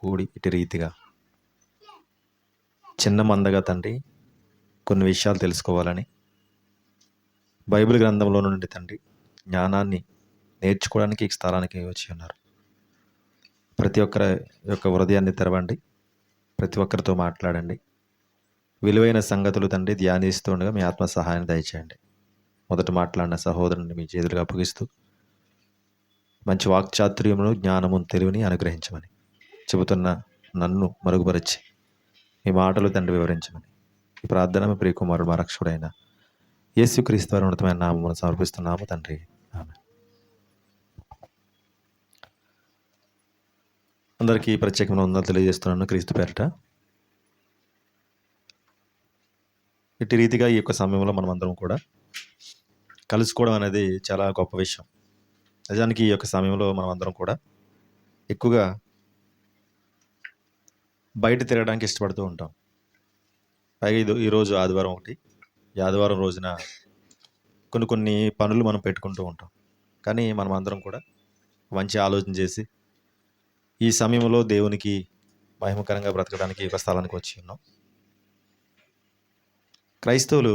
కూడి ఇటు రీతిగా చిన్న మందగా తండ్రి కొన్ని విషయాలు తెలుసుకోవాలని బైబిల్ గ్రంథంలో నుండి తండ్రి జ్ఞానాన్ని నేర్చుకోవడానికి ఈ స్థలానికి వచ్చి ఉన్నారు. ప్రతి ఒక్కరి యొక్క హృదయాన్ని తెరవండి, ప్రతి ఒక్కరితో మాట్లాడండి. విలువైన సంగతులు తండ్రి ధ్యానిస్తూ ఉండగా మీ ఆత్మ సహాయాన్ని దయచేయండి. మొదట మాట్లాడిన సహోదరుని మీ చేతులుగా అప్పగిస్తూ మంచి వాక్చాతుర్యమును, జ్ఞానమును, తెలివిని అనుగ్రహించమని చెబుతున్న నన్ను మరుగుపరిచి మీ మాటలు తండ్రి వివరించమని ఈ ప్రార్థన మీ ప్రియకుమారుడు మా రక్షకుడైన యేసుక్రీస్తు వారి ఉన్నతమైన నామమును సమర్పిస్తున్నాము తండ్రి, ఆమేన్. అందరికీ ప్రత్యేకమైన వందనాలు తెలియజేస్తున్నాను క్రీస్తు పేరిట. ఇట్టి రీతిగా ఈ యొక్క సమయంలో మనం అందరం కూడా కలుసుకోవడం అనేది చాలా గొప్ప విషయం. నిజానికి ఈ యొక్క సమయంలో మనం అందరం కూడా ఎక్కువగా బయట తిరగడానికి ఇష్టపడుతూ ఉంటాం. పైగా ఈరోజు ఆదివారం ఒకటి. ఈ ఆదివారం రోజున కొన్ని పనులు మనం పెట్టుకుంటూ ఉంటాం. కానీ మనం అందరం కూడా మంచి ఆలోచన చేసి ఈ సమయంలో దేవునికి మహిమకరంగా బ్రతకడానికి ఒక స్థలానికి వచ్చి ఉన్నాం. క్రైస్తవులు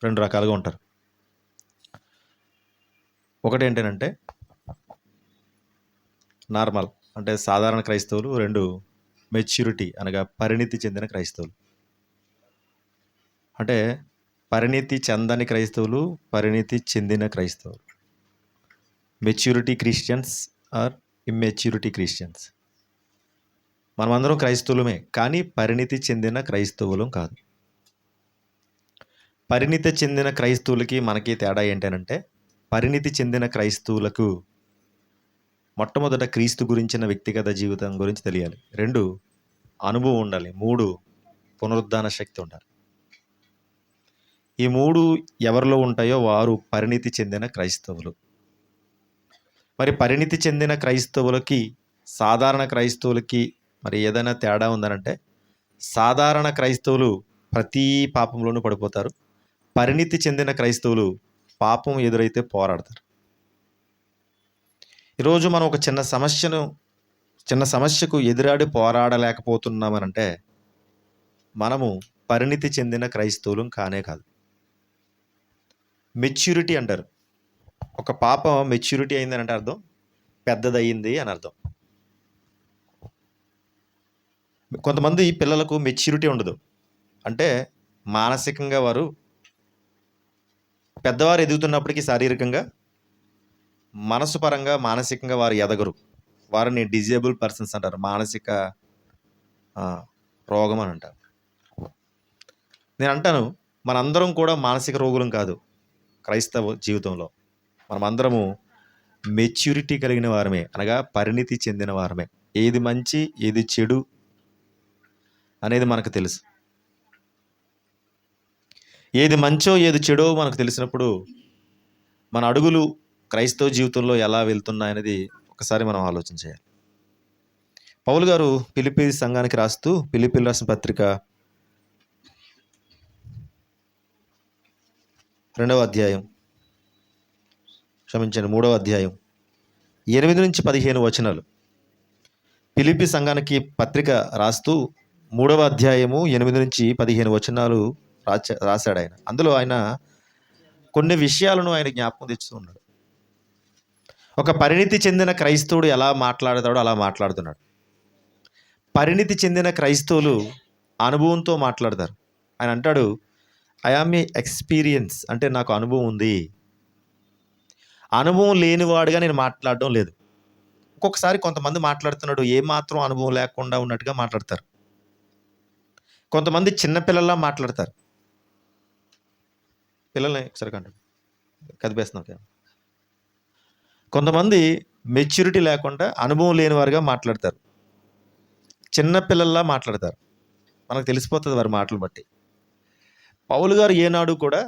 రెండు రకాలుగా ఉంటారు. ఒకటి ఏంటంటే నార్మల్, అంటే సాధారణ క్రైస్తవులు. రెండు మెచ్యూరిటీ అనగా పరిణితి చెందిన క్రైస్తవులు. అంటే పరిణితి చెందని క్రైస్తవులు, పరిణితి చెందిన క్రైస్తవులు. Maturity Christians are immaturity Christians. మనమందరం క్రైస్తవులమే, కానీ పరిణితి చెందిన క్రైస్తవులం కాదు. పరిణితి చెందిన క్రైస్తవులకి మనకి తేడా ఏంటంటే, పరిణితి చెందిన క్రైస్తవులకు మొట్టమొదట క్రీస్తు గురించిన వ్యక్తిగత జీవితం గురించి తెలియాలి. 2 అనుభవం ఉండాలి. 3 పునరుద్ధాన శక్తి ఉండాలి. ఈ 3 ఎవరిలో ఉంటాయో వారు పరిణితి చెందిన క్రైస్తవులు. మరి పరిణితి చెందిన క్రైస్తవులకి సాధారణ క్రైస్తవులకి మరి ఏదైనా తేడా ఉందనంటే, సాధారణ క్రైస్తవులు ప్రతి పాపంలోనూ పడిపోతారు. పరిణితి చెందిన క్రైస్తవులు పాపం ఎదురైతే పోరాడతారు. ఈరోజు మనం ఒక చిన్న సమస్యకు ఎదురాడి పోరాడలేకపోతున్నామనంటే మనము పరిణితి చెందిన క్రైస్తవులం కానే కాదు. మెచ్యూరిటీ అంటారు. ఒక పాపం మెచ్యూరిటీ అయిందని అంటే అర్థం పెద్దదయ్యింది అని అర్థం. కొంతమంది పిల్లలకు మెచ్యూరిటీ ఉండదు. అంటే మానసికంగా వారు పెద్దవారు ఎదుగుతున్నప్పటికీ శారీరకంగా, మనసు పరంగా, మానసికంగా వారు ఎదగరు. వారిని డిజేబుల్ పర్సన్స్ అంటారు. మానసిక రోగం అని అంటారు. నేను అంటాను, మనందరం కూడా మానసిక రోగులం కాదు. క్రైస్తవ జీవితంలో మనమందరము మెచ్యూరిటీ కలిగిన వారమే, అనగా పరిణితి చెందిన వారమే. ఏది మంచి ఏది చెడు అనేది మనకు తెలుసు. ఏది మంచో ఏది చెడో మనకు తెలిసినప్పుడు మన అడుగులు క్రైస్తవ జీవితంలో ఎలా వెళ్తున్నాయనేది ఒకసారి మనం ఆలోచన చేయాలి. పౌలు గారు ఫిలిప్పీ సంఘానికి రాస్తూ, ఫిలిప్పీలు రాసిన పత్రిక 3వ అధ్యాయం 8-15 వచనాలు. ఫిలిప్పీ సంఘానికి పత్రిక రాస్తూ 3వ అధ్యాయము 8-15 వచనాలు రాశాడు ఆయన. అందులో ఆయన కొన్ని విషయాలను ఆయన జ్ఞాపకం తెచ్చుతూ ఉన్నాడు. ఒక పరిణితి చెందిన క్రైస్తవుడు ఎలా మాట్లాడతాడో అలా మాట్లాడుతున్నాడు. పరిణితి చెందిన క్రైస్తవులు అనుభవంతో మాట్లాడతారు. ఆయన అంటాడు, ఐ ఆమ్ ఏ ఎక్స్పీరియన్స్, అంటే నాకు అనుభవం ఉంది. అనుభవం లేనివాడుగా నేను మాట్లాడడం లేదు. ఒక్కొక్కసారి కొంతమంది మాట్లాడుతున్నాడు ఏమాత్రం అనుభవం లేకుండా ఉన్నట్టుగా మాట్లాడతారు. కొంతమంది చిన్నపిల్లల్లా మాట్లాడతారు. పిల్లల్ని ఒకసారి కదిపేస్తున్నాం. కొంతమంది మెచ్యూరిటీ లేకుండా అనుభవం లేని వారుగా మాట్లాడతారు. చిన్నపిల్లల్లా మాట్లాడతారు. మనకు తెలిసిపోతుంది వారి మాటలు బట్టి. పౌలు గారు ఏనాడు కూడా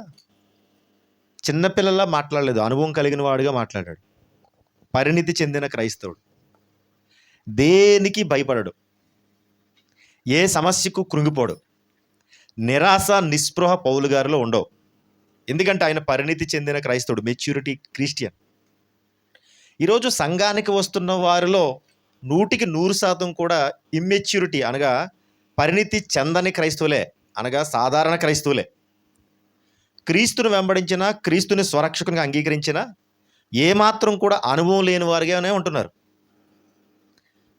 చిన్నపిల్లల్లా మాట్లాడలేదు, అనుభవం కలిగిన వాడుగా మాట్లాడాడు. పరిణితి చెందిన క్రైస్తవుడు దేనికి భయపడడు, ఏ సమస్యకు కృంగిపోడు, నిరాశ నిస్పృహ పౌలు గారిలో ఉండవు. ఎందుకంటే ఆయన పరిణితి చెందిన క్రైస్తవుడు, మెచ్యూరిటీ క్రిస్టియన్. ఈరోజు సంఘానికి వస్తున్న వారిలో 100% కూడా ఇమ్మెచ్యూరిటీ అనగా పరిణితి చెందని క్రైస్తవులే, అనగా సాధారణ క్రైస్తవులే. క్రీస్తును వెంబడించిన, క్రీస్తుని స్వరక్షకునిగా అంగీకరించిన ఏమాత్రం కూడా అనుభవం లేని వారిగానే ఉంటున్నారు.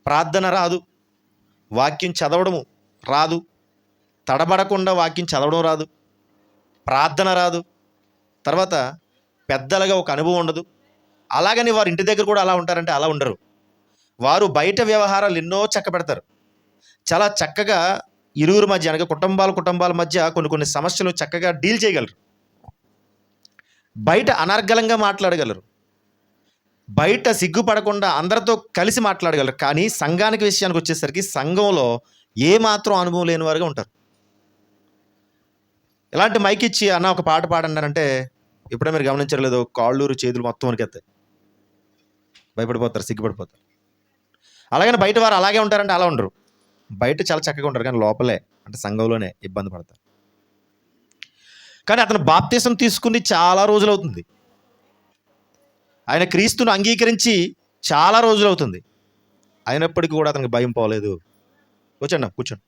ప్రార్థన రాదు, వాక్యం చదవడము రాదు, తడబడకుండా వాక్యం చదవడం రాదు, ప్రార్థన రాదు, తర్వాత పెద్దలుగా ఒక అనుభవం ఉండదు. అలాగని వారు ఇంటి దగ్గర కూడా అలా ఉంటారంటే అలా ఉండరు. వారు బయట వ్యవహారాలు ఎన్నో చక్కబెడతారు. చాలా చక్కగా ఇరువురి మధ్య అనగా కుటుంబాల మధ్య కొన్ని సమస్యలు చక్కగా డీల్ చేయగలరు. బయట అనర్గళంగా మాట్లాడగలరు, బయట సిగ్గుపడకుండా అందరితో కలిసి మాట్లాడగలరు. కానీ సంఘానికి విషయానికి వచ్చేసరికి సంఘంలో ఏమాత్రం అనుభవం లేని వారుగా ఉంటారు. ఇలాంటి మైక్ ఇచ్చి అన్న ఒక పాట పాడన్నారంటే ఇప్పుడే మీరు గమనించలేదు, కాళ్ళూరు చేతులు మొత్తం వరకెత్తాయి, భయపడిపోతారు, సిగ్గుపడిపోతారు. అలాగని బయట వారు అలాగే ఉంటారంటే అలా ఉండరు. బయట చాలా చక్కగా ఉంటారు, కానీ లోపలే అంటే సంఘంలోనే ఇబ్బంది పడతారు. కానీ అతను బాప్తీసం తీసుకుని చాలా రోజులు అవుతుంది, ఆయన క్రీస్తును అంగీకరించి చాలా రోజులు అవుతుంది, అయినప్పటికీ కూడా అతనికి భయం పోలేదు. కూర్చోండి.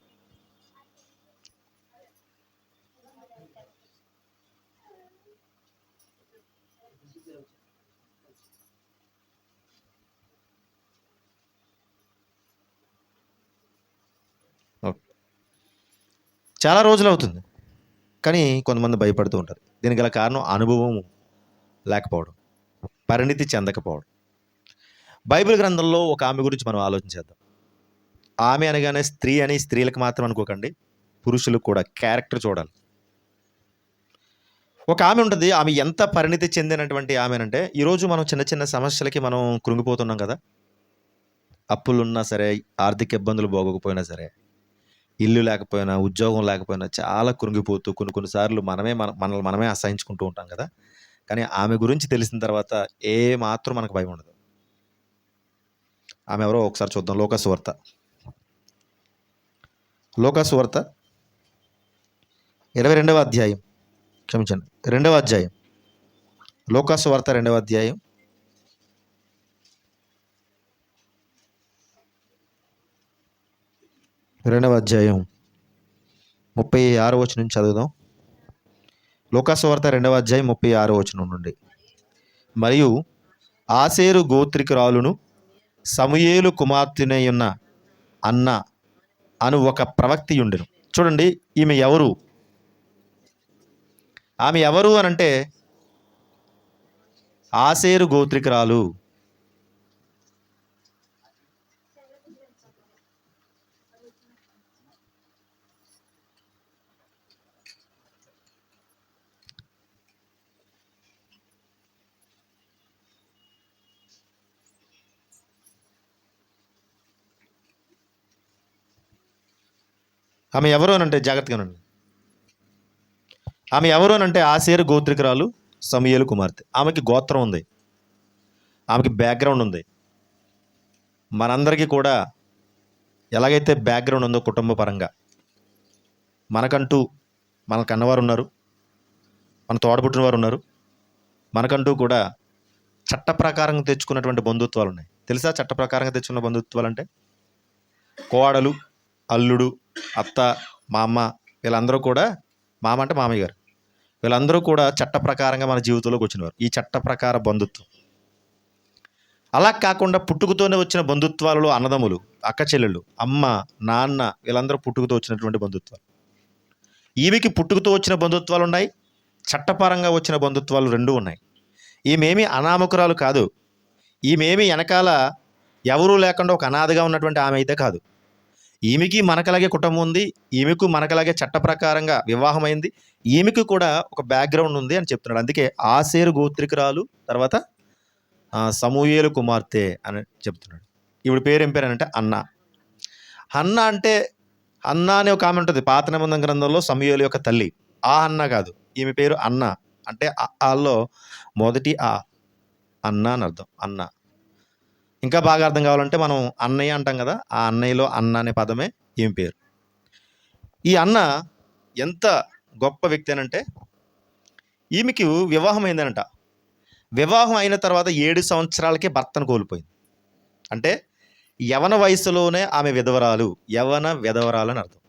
చాలా రోజులు అవుతుంది, కానీ కొంతమంది భయపడుతూ ఉంటారు. దీనికి గల కారణం అనుభవం లేకపోవడం, పరిణితి చెందకపోవడం. బైబిల్ గ్రంథంలో ఒక ఆమె గురించి మనం ఆలోచించేద్దాం. ఆమె అనగానే స్త్రీ అని స్త్రీలకు మాత్రం అనుకోకండి, పురుషులకు కూడా క్యారెక్టర్ చూడాలి. ఒక ఆమె ఉంటుంది, ఆమె ఎంత పరిణితి చెందినటువంటి ఆమెనంటే, ఈరోజు మనం చిన్న చిన్న సమస్యలకి మనం కృంగిపోతున్నాం కదా. అప్పులున్నా సరే, ఆర్థిక ఇబ్బందులు పోగకపోయినా సరే, ఇల్లు లేకపోయినా, ఉద్యోగం లేకపోయినా చాలా కృంగిపోతూ కొన్నిసార్లు మనల్ని అసహించుకుంటూ ఉంటాం కదా. కానీ ఆమె గురించి తెలిసిన తర్వాత ఏ మాత్రం మనకు భయం ఉండదు. ఆమె ఎవరో ఒకసారి చూద్దాం. లోకాసువార్త 22వ అధ్యాయం, క్షమించండి 2వ అధ్యాయం, లోకాసువార్త 2వ అధ్యాయం 36వ వచనం నుంచి చదువుదాం. లోకాసువార్త 2వ అధ్యాయం 36వ వచనం నుండి. మరియు ఆసేరు గోత్రికురాలును సమూయేలు కుమార్తెనయున్న అన్న అను ఒక ప్రవక్తి ఉండెను. చూడండి, ఆమె ఎవరు అనంటే ఆసేరు గోత్రికురాలు. ఆమె ఎవరు అనంటే జాగ్రత్తగానండి. ఆమె ఎవరు అనంటే ఆసేరు గోత్రికురాలు, సమూయేలు కుమార్తె. ఆమెకి గోత్రం ఉంది, ఆమెకి బ్యాక్గ్రౌండ్ ఉంది. మనందరికీ కూడా ఎలాగైతే బ్యాక్గ్రౌండ్ ఉందో కుటుంబ పరంగా, మనకంటూ మన కన్నవారు ఉన్నారు, మన తోడబుట్టిన వారు ఉన్నారు, మనకంటూ కూడా చట్ట ప్రకారంగా తెచ్చుకున్నటువంటి బంధుత్వాలు ఉన్నాయి. తెలుసా చట్ట ప్రకారంగా తెచ్చుకున్న బంధుత్వాలు అంటే? కోడలు, అల్లుడు, అత్త, మామ, వీళ్ళందరూ కూడా, మామ అంటే మామయ్య గారు, వీళ్ళందరూ కూడా చట్ట ప్రకారంగా మన జీవితంలోకి వచ్చినవారు. ఈ చట్ట ప్రకార బంధుత్వం. అలా కాకుండా పుట్టుకతోనే వచ్చిన బంధుత్వాలలో అన్నదమ్ములు, అక్క చెల్లెళ్ళు, అమ్మ, నాన్న, వీళ్ళందరూ పుట్టుకతో వచ్చినటువంటి బంధుత్వాలు. ఈమెకి పుట్టుకతో వచ్చిన బంధుత్వాలు ఉన్నాయి, చట్టపరంగా వచ్చిన బంధుత్వాలు రెండూ ఉన్నాయి. ఈమెమి అనామకురాలు కాదు, ఈమెమి వెనకాల ఎవరూ లేకుండా ఒక అనాథగా ఉన్నటువంటి ఆమె అయితే కాదు. ఈమెకి మనకలాగే కుటుంబం ఉంది, ఈమెకు మనకలాగే చట్ట ప్రకారంగా వివాహమైంది, ఈమెకు కూడా ఒక బ్యాక్గ్రౌండ్ ఉంది అని చెప్తున్నాడు. అందుకే ఆసేరు గోత్రికురాలు, తర్వాత సమూయేలు కుమార్తె అని చెప్తున్నాడు. ఈవిడ పేరు ఏం పేరు అంటే అన్న. అన్న అంటే, అన్న అనే ఒక ఆమె ఉంటుంది పాత నిబంధన గ్రంథంలో, సమూయేలు యొక్క తల్లి. ఆ అన్న కాదు, ఈమె పేరు అన్న. అంటే ఆల్లో మొదటి అన్న అని అర్థం, అన్న. ఇంకా బాగా అర్థం కావాలంటే మనం అన్నయ్య అంటాం కదా, ఆ అన్నయ్యలో అన్న అనే పదమే ఈమె పేరు. ఈ అన్న ఎంత గొప్ప వ్యక్తి అనంటే, ఈమెకి వివాహం అయిందనంట. వివాహం అయిన తర్వాత 7 సంవత్సరాలకే భర్తను కోల్పోయింది. అంటే యవన వయసులోనే ఆమె విధవరాలు. యవన విధవరాలు అని అర్థం.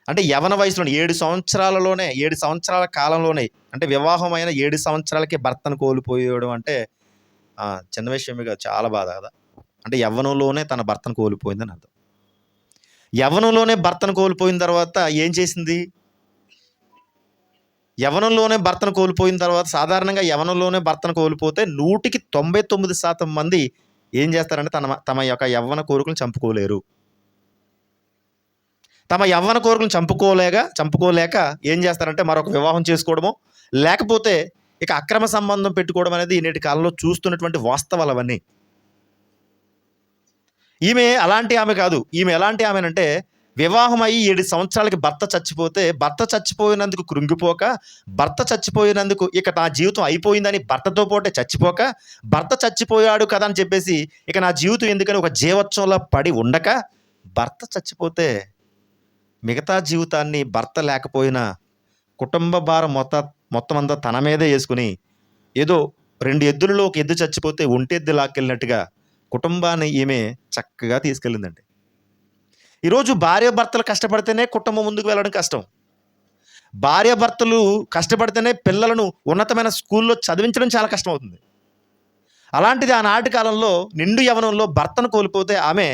అంటే యవన వయసులోనే 7 సంవత్సరాల కాలంలోనే, అంటే వివాహమైన 7 సంవత్సరాలకే భర్తను కోల్పోయడం అంటే చిన్న విషయమే కాదు, చాలా బాధ కదా. అంటే యవ్వనంలోనే తన భర్తను కోల్పోయిందని అర్థం. యవ్వనంలోనే భర్తను కోల్పోయిన తర్వాత ఏం చేసింది? యవ్వనంలోనే భర్తను కోల్పోయిన తర్వాత, సాధారణంగా యవ్వనంలోనే భర్తను కోల్పోతే 100కి 99% మంది ఏం చేస్తారంటే తమ యొక్క యవ్వన కోరికలను చంపుకోలేరు. తమ యవ్వన కోరికలను చంపుకోలేక ఏం చేస్తారంటే మరొక వివాహం చేసుకోవడమో, లేకపోతే ఇక అక్రమ సంబంధం పెట్టుకోవడం అనేది నేటి కాలంలో చూస్తున్నటువంటి వాస్తవాలు అవన్నీ. ఈమె అలాంటి ఆమె కాదు. ఈమె ఎలాంటి ఆమెనంటే, వివాహం అయ్యి 7 సంవత్సరాలకి భర్త చచ్చిపోతే, భర్త చచ్చిపోయినందుకు కృంగిపోక, భర్త చచ్చిపోయినందుకు ఇక నా జీవితం అయిపోయిందని భర్తతో పాటే చచ్చిపోక, భర్త చచ్చిపోయాడు కదా అని చెప్పేసి ఇక నా జీవితం ఎందుకని ఒక జీవోత్సవంలో పడి ఉండక, భర్త చచ్చిపోతే మిగతా జీవితాన్ని భర్త లేకపోయినా కుటుంబ భారం మొత్తం అంతా తన మీదే వేసుకుని, ఏదో 2 ఎద్దులలో ఒక ఎద్దు చచ్చిపోతే ఒంటెద్దు లాక్కెళ్ళినట్టుగా కుటుంబాన్ని ఈమె చక్కగా తీసుకెళ్ళిందండి. ఈరోజు భార్యాభర్తలు కష్టపడితేనే కుటుంబం ముందుకు వెళ్ళడం కష్టం. భార్యాభర్తలు కష్టపడితేనే పిల్లలను ఉన్నతమైన స్కూల్లో చదివించడం చాలా కష్టం అవుతుంది. అలాంటిది ఆనాటి కాలంలో నిండు యవ్వనంలో భర్తను కోల్పోతే ఆమె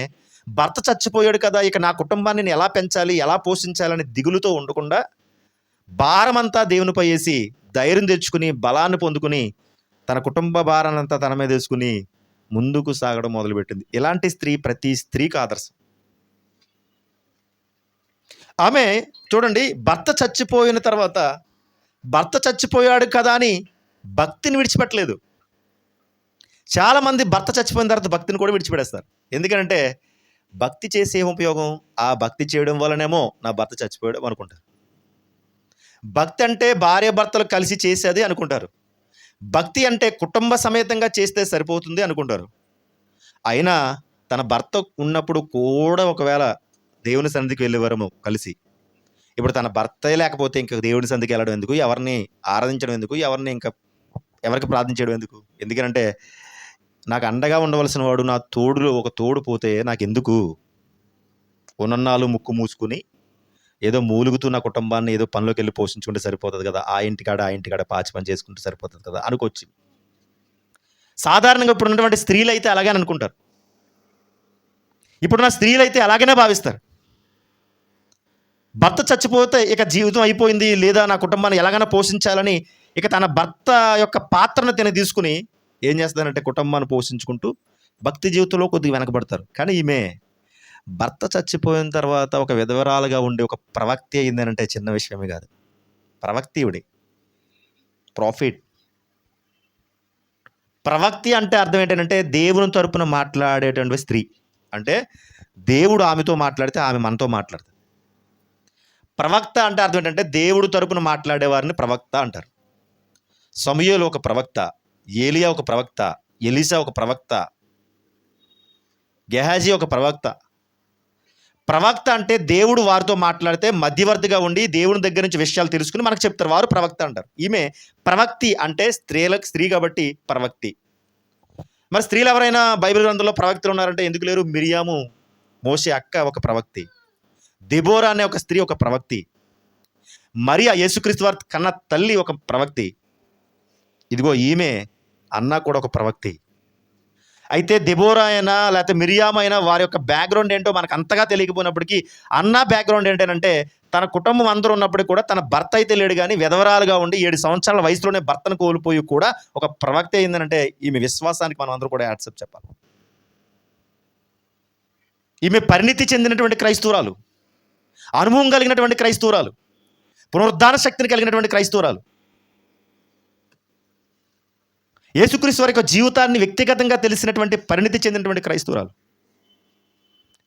భర్త చచ్చిపోయాడు కదా, ఇక నా కుటుంబాన్ని నేను ఎలా పెంచాలి, ఎలా పోషించాలని దిగులుతో ఉండకుండా భారమంతా దేవునిపై వేసి ధైర్యం తెచ్చుకుని, బలాన్ని పొందుకుని, తన కుటుంబ భారాన్నంతా తన మీద వేసుకుని ముందుకు సాగడం మొదలుపెట్టింది. ఇలాంటి స్త్రీ ప్రతి స్త్రీకి ఆదర్శం. ఆమె చూడండి, భర్త చచ్చిపోయిన తర్వాత భర్త చచ్చిపోయాడు కదా అని భక్తిని విడిచిపెట్టలేదు. చాలామంది భర్త చచ్చిపోయిన తర్వాత భక్తిని కూడా విడిచిపెడేస్తారు. ఎందుకంటే భక్తి చేసే ఉపయోగం, ఆ భక్తి చేయడం వల్లనేమో నా భర్త చచ్చిపోయాడు అనుకుంటారు. భక్తి అంటే భార్య భర్తలు కలిసి చేసేది అనుకుంటారు. భక్తి అంటే కుటుంబ సమేతంగా చేస్తే సరిపోతుంది అనుకుంటారు. అయినా తన భర్త ఉన్నప్పుడు కూడా ఒకవేళ దేవుని సన్నిధికి వెళ్ళేవారేమో కలిసి. ఇప్పుడు తన భర్తే లేకపోతే ఇంక దేవుని సన్నిధికి వెళ్ళడం ఎందుకు, ఎవరిని ఆరాధించడం ఎందుకు, ఎవరికి ప్రార్థించడం ఎందుకు? ఎందుకంటే నాకు అండగా ఉండవలసిన వాడు, నా తోడులో ఒక తోడు పోతే నాకెందుకు? ఉన్నన్నాళ్ళు ముక్కు మూసుకుని ఏదో మూలుగుతూ నా కుటుంబాన్ని ఏదో పనిలోకి వెళ్ళి పోషించుకుంటే సరిపోతుంది కదా, ఆ ఇంటికాడ పాచి పని చేసుకుంటే సరిపోతుంది కదా అనుకోవచ్చు. సాధారణంగా ఇప్పుడు ఉన్నటువంటి స్త్రీలు అయితే అలాగే అనుకుంటారు. ఇప్పుడున్న స్త్రీలు అయితే అలాగనే భావిస్తారు. భర్త చచ్చిపోతే ఇక జీవితం అయిపోయింది, లేదా నా కుటుంబాన్ని ఎలాగైనా పోషించాలని ఇక తన భర్త యొక్క పాత్రను తీసుకుని ఏం చేస్తారంటే కుటుంబాన్ని పోషించుకుంటూ భక్తి జీవితంలో కొద్దిగా వెనకబడతారు. కానీ ఈమె భర్త చచ్చిపోయిన తర్వాత ఒక విధవరాలుగా ఉండి ఒక ప్రవక్తి అయిందనంటే చిన్న విషయమే కాదు. ప్రవక్తి ఇవిడి, ప్రాఫిట్. ప్రవక్తి అంటే అర్థం ఏంటంటే దేవుని తరపున మాట్లాడేటువంటి స్త్రీ. అంటే దేవుడు ఆమెతో మాట్లాడితే ఆమె మనతో మాట్లాడుతుంది. ప్రవక్త అంటే అర్థం ఏంటంటే దేవుడు తరపున మాట్లాడేవారిని ప్రవక్త అంటారు. సమూయేలు ఒక ప్రవక్త, ఏలియా ఒక ప్రవక్త, ఎలీషా ఒక ప్రవక్త, గెహాజీ ఒక ప్రవక్త. ప్రవక్త అంటే దేవుడు వారితో మాట్లాడితే మధ్యవర్తిగా ఉండి దేవుని దగ్గర నుంచి విషయాలు తెలుసుకుని మనకు చెప్తారు, వారు ప్రవక్త అంటారు. ఈమె ప్రవక్తి అంటే స్త్రీ కాబట్టి ప్రవక్తి. మరి స్త్రీలు ఎవరైనా బైబిల్ గ్రంథంలో ప్రవక్తలు ఉన్నారంటే ఎందుకు లేరు? మిరియాము, మోషే అక్క ఒక ప్రవక్తి, దెబోరా అనే ఒక స్త్రీ ఒక ప్రవక్తి, మరియా యేసుక్రీస్తు వారి కన్న తల్లి ఒక ప్రవక్తి, ఇదిగో ఈమె అన్న కూడా ఒక ప్రవక్తి. అయితే దెబోరా అయినా లేకపోతే మిరియాము అయినా వారి యొక్క బ్యాక్గ్రౌండ్ ఏంటో మనకు అంతగా తెలియకపోయినప్పటికీ, అన్న బ్యాక్గ్రౌండ్ ఏంటంటే తన కుటుంబం అందరూ ఉన్నప్పటికీ కూడా తన భర్త అయితే లేడు, కానీ విధవరాలుగా ఉండి 7 సంవత్సరాల వయసులోనే భర్తను కోల్పోయి కూడా ఒక ప్రవక్త అయిందనంటే ఈమె విశ్వాసానికి మనం అందరూ కూడా యాడ్సప్ చెప్పాలి. ఈమె పరిణితి చెందినటువంటి క్రైస్తవురాలు, అనుభవం కలిగినటువంటి క్రైస్తవురాలు, పునరుద్ధాన శక్తిని కలిగినటువంటి క్రైస్తవురాలు. యేసుక్రీస్తు వారి యొక్క జీవితాన్ని వ్యక్తిగతంగా తెలిసినటువంటి పరిణితి చెందినటువంటి క్రైస్తవురాలు.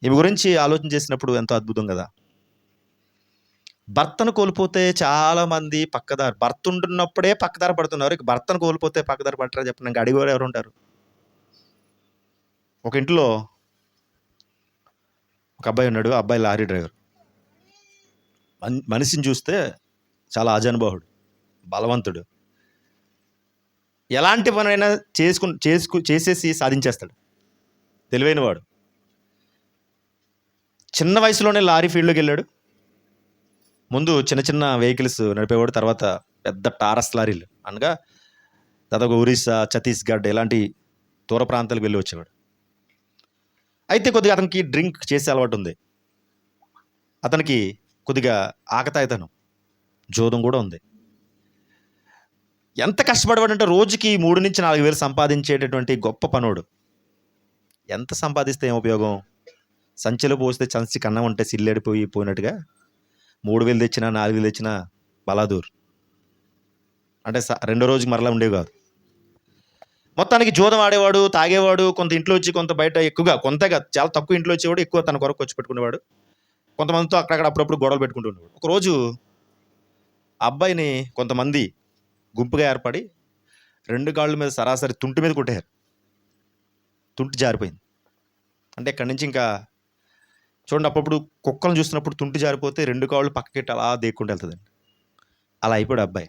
ఈమె గురించి ఆలోచన చేసినప్పుడు ఎంతో అద్భుతం కదా. భర్తను కోల్పోతే చాలామంది భర్త ఉంటున్నప్పుడే పక్కదారి పడుతున్నారు. ఇక భర్తను కోల్పోతే పక్కదారి పట్టరా చెప్పండి. ఇంకా అడిగేవారు ఎవరు ఉంటారు? ఒక ఇంట్లో ఒక అబ్బాయి ఉన్నాడు. ఆ అబ్బాయి లారీ డ్రైవర్. మనిషిని చూస్తే చాలా అజానుబాహుడు, బలవంతుడు, ఎలాంటి పనైనా చేసేసి సాధించేస్తాడు. తెలివైనవాడు. చిన్న వయసులోనే లారీ ఫీల్డ్‌లోకి వెళ్ళాడు. ముందు చిన్న చిన్న వెహికల్స్ నడిపేవాడు. తర్వాత పెద్ద టారస్ లారీలు అనగా దాదాపు ఒరిస్సా, ఛత్తీస్‌గఢ్ ఇలాంటి దూర ప్రాంతాలకు వెళ్ళి వచ్చేవాడు. అయితే కొద్దిగా అతనికి డ్రింక్ చేసే అలవాటు ఉంది. అతనికి కొద్దిగా ఆకతాయితనం, జోదం కూడా ఉంది. ఎంత కష్టపడేవాడంటే రోజుకి 3,000-4,000 సంపాదించేటటువంటి గొప్ప పనోడు. ఎంత సంపాదిస్తే ఏం ఉపయోగం? సంచిలో పోస్తే సంచి కన్నం ఉంటే పోయినట్టుగా 3,000 తెచ్చినా 4,000 తెచ్చినా బలాదూర్. అంటే రెండో రోజుకి మరలా ఉండేవి కాదు. మొత్తానికి జూదం ఆడేవాడు, తాగేవాడు, కొంత ఇంట్లో వచ్చి కొంత బయట ఎక్కువగా కొంతగా చాలా తక్కువ ఇంట్లో వచ్చేవాడు, ఎక్కువ తన కొరకు వచ్చి పెట్టుకునేవాడు. కొంతమందితో అక్కడక్కడ అప్పుడప్పుడు గొడవలు పెట్టుకుంటూ ఉండేవాడు. ఒకరోజు అబ్బాయిని కొంతమంది గుంపుగా ఏర్పడి 2 కాళ్ళ మీద సరాసరి తుంటి మీద కొట్టారు. తుంటి జారిపోయింది. అంటే ఇక్కడి నుంచి ఇంకా చూడండి, అప్పుడప్పుడు కుక్కలను చూస్తున్నప్పుడు తుంటి జారిపోతే 2 కాళ్ళు పక్కకెట్టి అలా దేక్కుంటూ వెళ్తుందండి. అలా అయిపోయాడు అబ్బాయి.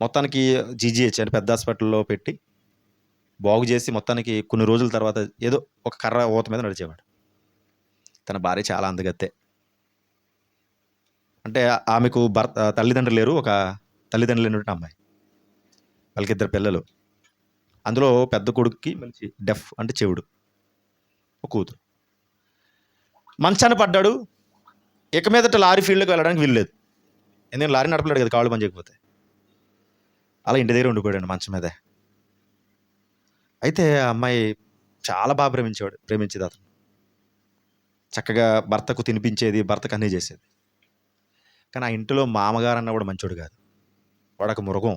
మొత్తానికి జీజీహెచ్ అంటే పెద్ద హాస్పిటల్లో పెట్టి బాగు చేసి మొత్తానికి కొన్ని రోజుల తర్వాత ఏదో ఒక కర్ర ఊత మీద నడిచేవాడు. తన భార్య చాలా అందగత్తే. అంటే ఆమెకు తల్లిదండ్రులు లేరు. ఒక తల్లిదండ్రులు లేనటువంటి అమ్మాయి. వాళ్ళకి 2 పిల్లలు. అందులో పెద్ద కొడుక్కి మంచి డెఫ్ అంటే చెవుడు, ఒక కూతురు. మంచాన పడ్డాడు. ఇక మీదట లారీ ఫీల్డ్కి వెళ్ళడానికి వీల్లేదు. ఎందుకంటే లారీ నడపలేడు కదా, కాళ్ళు పని చేయకపోతే. అలా ఇంటి దగ్గర ఉండిపోయాడు మంచం మీదే. అయితే ఆ అమ్మాయి చాలా బాగా ప్రేమించేది అతను. చక్కగా భర్తకు తినిపించేది, భర్తకు అన్నీ చేసేది. కానీ ఆ ఇంటిలో మామగారు అన్న కూడా మంచోడు కాదు. వాడొక మృగం.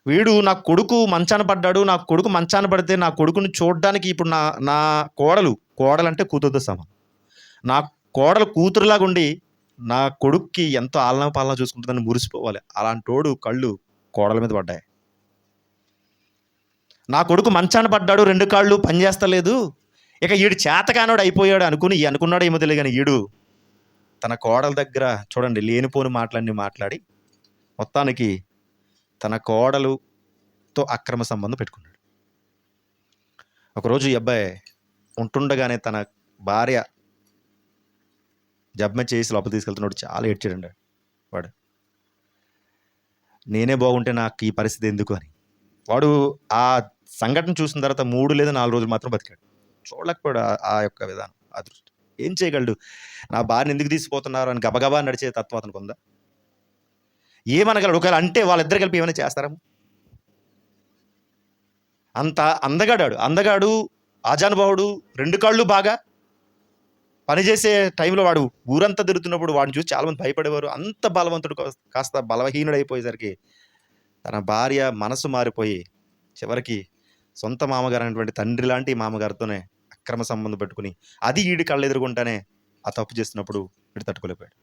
వీడు నా కొడుకు మంచాన పడ్డాడు, నా కొడుకు మంచాన పడితే నా కొడుకుని చూడడానికి ఇప్పుడు నా కోడలంటే కూతురుతో సమానం. నా కోడలు కూతురులాగా ఉండి నా కొడుక్కి ఎంతో ఆలనా పాలనా చూసుకుంటుందని మురిసిపోవాలి. అలాంటోడు కళ్ళు కోడల మీద పడ్డాయి. నా కొడుకు మంచాన పడ్డాడు, 2 కాళ్ళు పనిచేస్తలేదు, ఇక ఈడు చేతకానోడు అయిపోయాడు అనుకున్నాడు ఏమో తెలియదు. కానీ ఈడు తన కోడల దగ్గర చూడండి లేనిపోని మాటలన్నీ మాట్లాడి మొత్తానికి తన కోడలుతో అక్రమ సంబంధం పెట్టుకున్నాడు. ఒకరోజు ఈ అబ్బాయి ఉంటుండగానే తన భార్య జబ్బ చేసి లోపల తీసుకెళ్తున్నాడు. చాలా ఏడ్చాడండి వాడు. నేనే బాగుంటే నాకు ఈ పరిస్థితి ఎందుకు అని. వాడు ఆ సంఘటన చూసిన తర్వాత 3 లేదా 4 రోజులు మాత్రం బతికాడు. చూడలేకపోయాడు ఆ యొక్క విధానం, ఆ దృష్టి. ఏం చేయగలడు? నా భార్యను ఎందుకు తీసిపోతున్నారు అని గబగబా నడిచే తత్వం అతనికి ఉందా? ఏమనగలడు? ఒకవేళ అంటే వాళ్ళిద్దరు కలిపి ఏమైనా చేస్తారేమో. అంత అందగాడు, ఆజానుభావుడు, 2 కాళ్ళు బాగా పనిచేసే టైంలో వాడు ఊరంతా తిరుగుతున్నప్పుడు వాడిని చూసి చాలామంది భయపడేవారు. అంత బలవంతుడు కాస్త బలహీనుడైపోయేసరికి తన భార్య మనసు మారిపోయి చివరికి సొంత మామగారు అనేటువంటి తండ్రి లాంటి మామగారితోనే అక్రమ సంబంధం పెట్టుకుని అది ఈడి కళ్ళు ఎదురుగుంటానే ఆ తప్పు చేస్తున్నప్పుడు వీడు తట్టుకోలేకపోయాడు.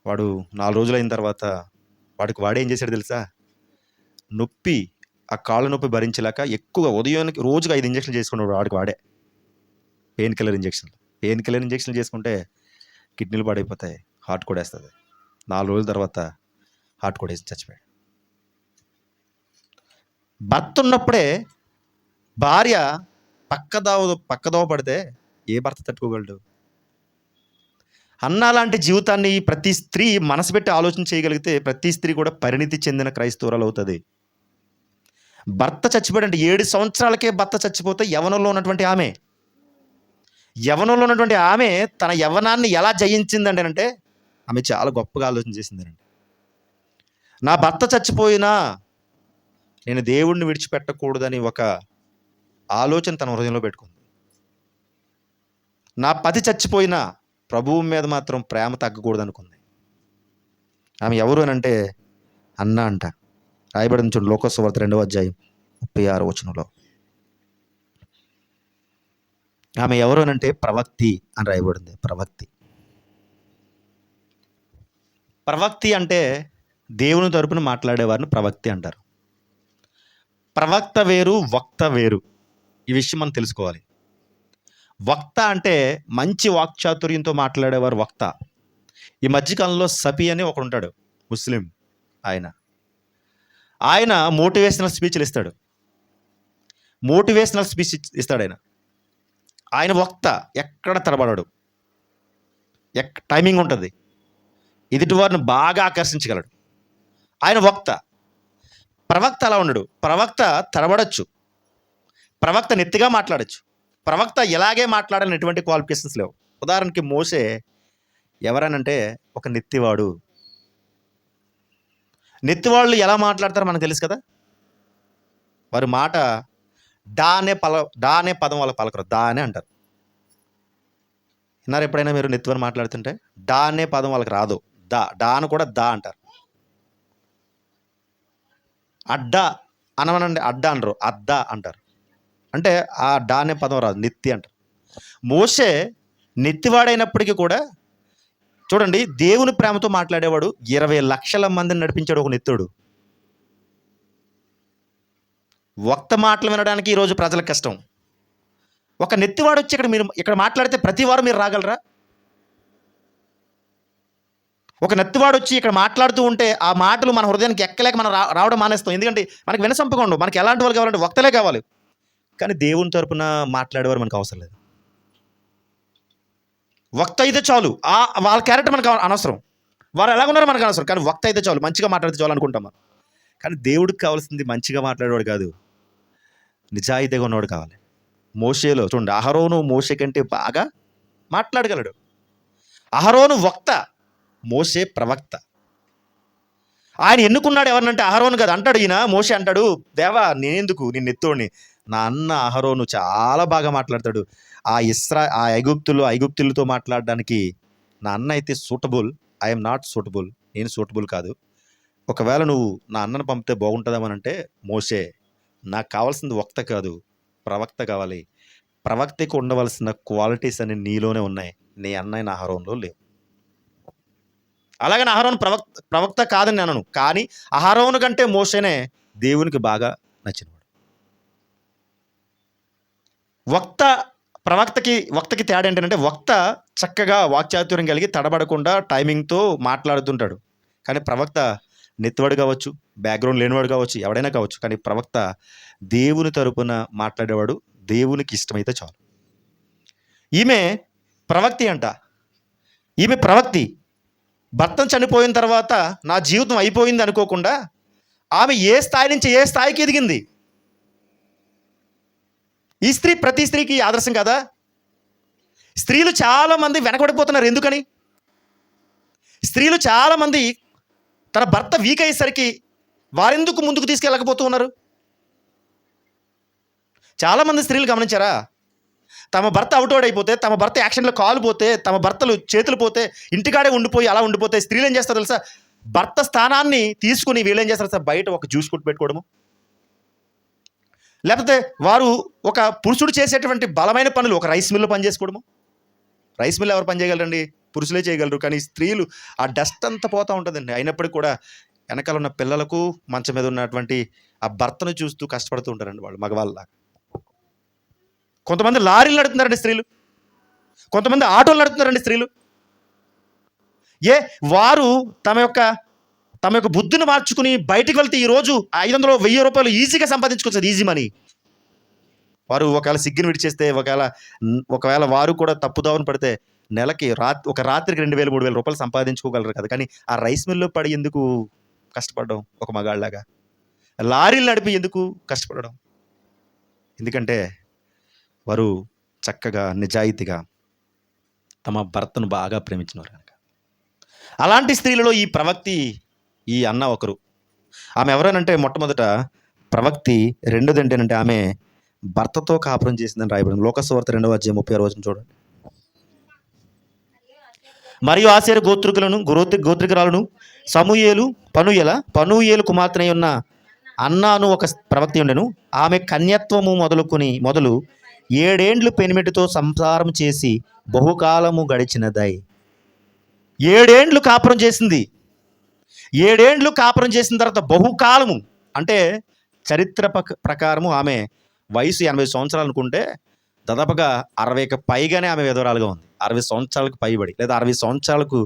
వాడు 4 రోజులు అయిన తర్వాత వాడే ఏం చేశాడు తెలుసా? నొప్పి, ఆ కాళ్ళ నొప్పి భరించలేక ఎక్కువగా ఉదయానికి రోజుగా 5 ఇంజక్షన్లు చేసుకున్నాడు. వాడే పెయిన్ కిల్లర్ ఇంజక్షన్లు చేసుకుంటే కిడ్నీలు పాడైపోతాయి, హార్ట్ కూడా వేస్తుంది. 4 రోజుల తర్వాత హార్ట్ కూడా వేసి చచ్చిపోయాడు. భర్త ఉన్నప్పుడే భార్య పక్కదోవ పడితే ఏ భర్త తట్టుకోగలడు? అన్నా లాంటి జీవితాన్ని ప్రతి స్త్రీ మనసు పెట్టి ఆలోచన చేయగలిగితే ప్రతి స్త్రీ కూడా పరిణితి చెందిన క్రైస్తవురాలు అవుతుంది. భర్త చచ్చిపోయాడంటే 7 సంవత్సరాలకే భర్త చచ్చిపోతే యవ్వనంలో ఉన్నటువంటి ఆమె తన యవ్వనాన్ని ఎలా జయించిందండి అంటే ఆమె చాలా గొప్పగా ఆలోచన చేసిందండి. నా భర్త చచ్చిపోయినా నేను దేవుడిని విడిచిపెట్టకూడదని ఒక ఆలోచన తన హృదయంలో పెట్టుకుంది. నా పతి చచ్చిపోయినా ప్రభువు మీద మాత్రం ప్రేమ తగ్గకూడదు అనుకుంది. ఆమె ఎవరు అని అంటే అన్న అంట. రాయబడింది చూడండి, లోక సువార్త 2వ అధ్యాయం 36వ వచనంలో. ఆమె ఎవరు అని అంటే ప్రవక్తి అని రాయబడింది. ప్రవక్తి అంటే దేవుని తరపున మాట్లాడేవారిని ప్రవక్తి అంటారు. ప్రవక్త వేరు, వక్త వేరు. ఈ విషయం మనం తెలుసుకోవాలి. వక్త అంటే మంచి వాక్చాతుర్యంతో మాట్లాడేవారు వక్త. ఈ మధ్యకాలంలో సఫీ అని ఒకడు ఉంటాడు, ముస్లిం. ఆయన మోటివేషనల్ స్పీచ్లు ఇస్తాడు. మోటివేషనల్ స్పీచ్ ఇస్తాడు ఆయన. ఆయన వక్త, ఎక్కడ తడబడడు, టైమింగ్ ఉంటుంది, ఎదుటివారిని బాగా ఆకర్షించగలడు. ఆయన వక్త. ప్రవక్త అలా ఉండడు. ప్రవక్త తడబడచ్చు, ప్రవక్త నెత్తిగా మాట్లాడచ్చు, ప్రవక్త ఇలాగే మాట్లాడాలని ఎటువంటి క్వాలిఫికేషన్స్ లేవు. ఉదాహరణకి మోషే ఎవరనంటే ఒక నెత్తివాడు. నెత్తివాళ్ళు ఎలా మాట్లాడతారో మనకు తెలుసు కదా. వారి మాట డా అనే పదం వాళ్ళకి పలకరు, దా అనే అంటారు. విన్నారు ఎప్పుడైనా మీరు నెత్తివారు మాట్లాడుతుంటే? డా అనే పదం వాళ్ళకి రాదు, డా అని కూడా దా అంటారు. అడ్డ అనమనండి, అడ్డ అనరు, అద్దా అంటారు. అంటే ఆ డా అనే పదం రాదు, నెత్తి అంటారు. మోషే నెత్తివాడైనప్పటికీ కూడా చూడండి, దేవుని ప్రేమతో మాట్లాడేవాడు. 20 లక్షల మందిని నడిపించాడు ఒక నెత్తుడు. వక్త మాటలు వినడానికి ఈరోజు ప్రజలకు కష్టం. ఒక నెత్తివాడు వచ్చి ఇక్కడ మాట్లాడితే ప్రతి వారు మీరు రాగలరా? ఒక నెత్తివాడు వచ్చి ఇక్కడ మాట్లాడుతూ ఉంటే ఆ మాటలు మన హృదయానికి ఎక్కలేక మనం రావడం మానేస్తాం. ఎందుకంటే మనకి వినసొంపగా ఉండవు. మనకి ఎలాంటి వాళ్ళు కావాలంటే వక్తలే కావాలి. కానీ దేవుని తరపున మాట్లాడేవారు మనకు అవసరం లేదు. వక్త అయితే చాలు. వాళ్ళ క్యారెక్టర్ మనకు అనవసరం, వారు ఎలాగున్నారో మనకు అనవసరం. కానీ వక్త అయితే చాలు, మంచిగా మాట్లాడితే చాలు అనుకుంటాం మనం. కానీ దేవుడికి కావాల్సింది మంచిగా మాట్లాడేవాడు కాదు, నిజాయితీగా ఉన్నవాడు కావాలి. మోషేలో చూడండి, అహరోను మోషే కంటే బాగా మాట్లాడగలడు. అహరోను వక్త, మోషే ప్రవక్త. ఆయన ఎన్నుకున్నాడు ఎవరినంటే అహరోను కదా. అంటాడు ఈయన మోషే, అంటాడు, దేవా నేనెందుకు, నేను ఎత్తోడిని, నా అన్న అహరోను చాలా బాగా మాట్లాడతాడు. ఆ ఐగుప్తులతో మాట్లాడడానికి నా అన్న అయితే సూటబుల్, ఐఎమ్ నాట్ సూటబుల్, నేను సూటబుల్ కాదు. ఒకవేళ నువ్వు నా అన్నను పంపితే బాగుంటుందామనంటే, మోషే నాకు కావాల్సింది వక్త కాదు, ప్రవక్త కావాలి. ప్రవక్తకు ఉండవలసిన క్వాలిటీస్ అన్ని నీలోనే ఉన్నాయి, నీ అన్నయ్య నా అహరోన్లో లేవు. అలాగని అహరోను ప్రవక్త కాదని నేను అనను, కానీ అహరోను కంటే మోషేనే దేవునికి బాగా నచ్చినవాడు. వక్తకి తేడా ఏంటంటే, వక్త చక్కగా వాక్చాతుర్యం కలిగి తడబడకుండా టైమింగ్తో మాట్లాడుతుంటాడు. కానీ ప్రవక్త నెత్తివాడు కావచ్చు, బ్యాక్గ్రౌండ్ లేనివాడు కావచ్చు, ఎవడైనా కావచ్చు, కానీ ప్రవక్త దేవుని తరపున మాట్లాడేవాడు. దేవునికి ఇష్టమైతే చాలు. ఈమె ప్రవక్తి అంట. ఈమె ప్రవక్తి భర్తను చనిపోయిన తర్వాత నా జీవితం అయిపోయింది అనుకోకుండా ఆమె ఏ స్థాయి నుంచి ఏ స్థాయికి ఎదిగింది. ఈ స్త్రీ ప్రతి స్త్రీకి ఆదర్శం కదా. స్త్రీలు చాలామంది వెనకబడిపోతున్నారు. ఎందుకని? స్త్రీలు చాలామంది తన భర్త వీక్ అయ్యేసరికి వారెందుకు ముందుకు తీసుకెళ్ళకపోతూ ఉన్నారు? చాలామంది స్త్రీలు గమనించారా? తమ భర్త అవుట్వర్డ్ అయిపోతే, తమ భర్త యాక్షన్లో కాలు పోతే, తమ భర్తలు చేతులు పోతే, ఇంటికాడే ఉండిపోయి అలా ఉండిపోతే స్త్రీలు ఏం చేస్తారు తెలుసా? భర్త స్థానాన్ని తీసుకుని వీళ్ళు ఏం చేస్తారు సార్, బయట ఒక జ్యూస్ కొట్టు పెట్టుకోవడము, లేకపోతే వారు ఒక పురుషుడు చేసేటువంటి బలమైన పనులు, ఒక రైస్ మిల్లు పని చేసుకోవడము. రైస్ మిల్ ఎవరు పని చేయగలరండి? పురుషులే చేయగలరు. కానీ స్త్రీలు ఆ డస్ట్ అంతా పోతూ ఉంటుందండి. అయినప్పటికీ కూడా వెనకాల ఉన్న పిల్లలకు, మంచం మీద ఉన్నటువంటి ఆ భర్తను చూస్తూ కష్టపడుతూ ఉంటారండి వాళ్ళు, మగవాళ్ళలాగా. కొంతమంది లారీలు నడుపుతున్నారండి స్త్రీలు, కొంతమంది ఆటోలు నడుపుతున్నారండి స్త్రీలు. వారు తమ యొక్క బుద్ధిని మార్చుకుని బయటికి వెళ్తే ఈరోజు 500-1000 రూపాయలు ఈజీగా సంపాదించుకోవచ్చు, ఈజీ మనీ. వారు ఒకవేళ సిగ్గుని విడిచేస్తే, ఒకవేళ వారు కూడా తప్పుదావని పడితే నెలకి ఒక రాత్రికి 2000-3000 రూపాయలు సంపాదించుకోగలరు కదా. కానీ ఆ రైస్ మిల్లో పడి ఎందుకు కష్టపడడం? ఒక మగాళ్ళలాగా లారీలు నడిపి ఎందుకు కష్టపడడం? ఎందుకంటే వారు చక్కగా నిజాయితీగా తమ భర్తను బాగా ప్రేమించినారు కనుక. అలాంటి స్త్రీలలో ఈ ప్రవక్తి, ఈ అన్న ఒకరు. ఆమె ఎవరనంటే, మొట్టమొదట ప్రవక్తి. రెండోది ఏంటంటే ఆమె భర్తతో కాపురం చేసిందని రాయబడింది. లోకసువార్త 2వ అధ్యాయం 36 వచనం చూడండి. మరియు ఆశేరు గోత్రికురాలను సమూయేలు పనూయేలు కుమార్తె ఉన్న అన్నాను ఒక ప్రవక్తి ఉండెను. ఆమె కన్యత్వము మొదలు 7 ఏండ్లు పెనిమిటితో సంసారం చేసి బహుకాలము గడిచినదై. 7 ఏండ్లు కాపురం చేసింది. 7 ఏండ్లు కాపురం చేసిన తర్వాత బహుకాలము అంటే చరిత్ర ప్రకారము ఆమె వయసు 80 సంవత్సరాలు అనుకుంటే, దాదాపుగా 60కి పైగానే ఆమె విధవరాలుగా ఉంది. 60 సంవత్సరాలకు పైబడి, లేదా 60 సంవత్సరాలకు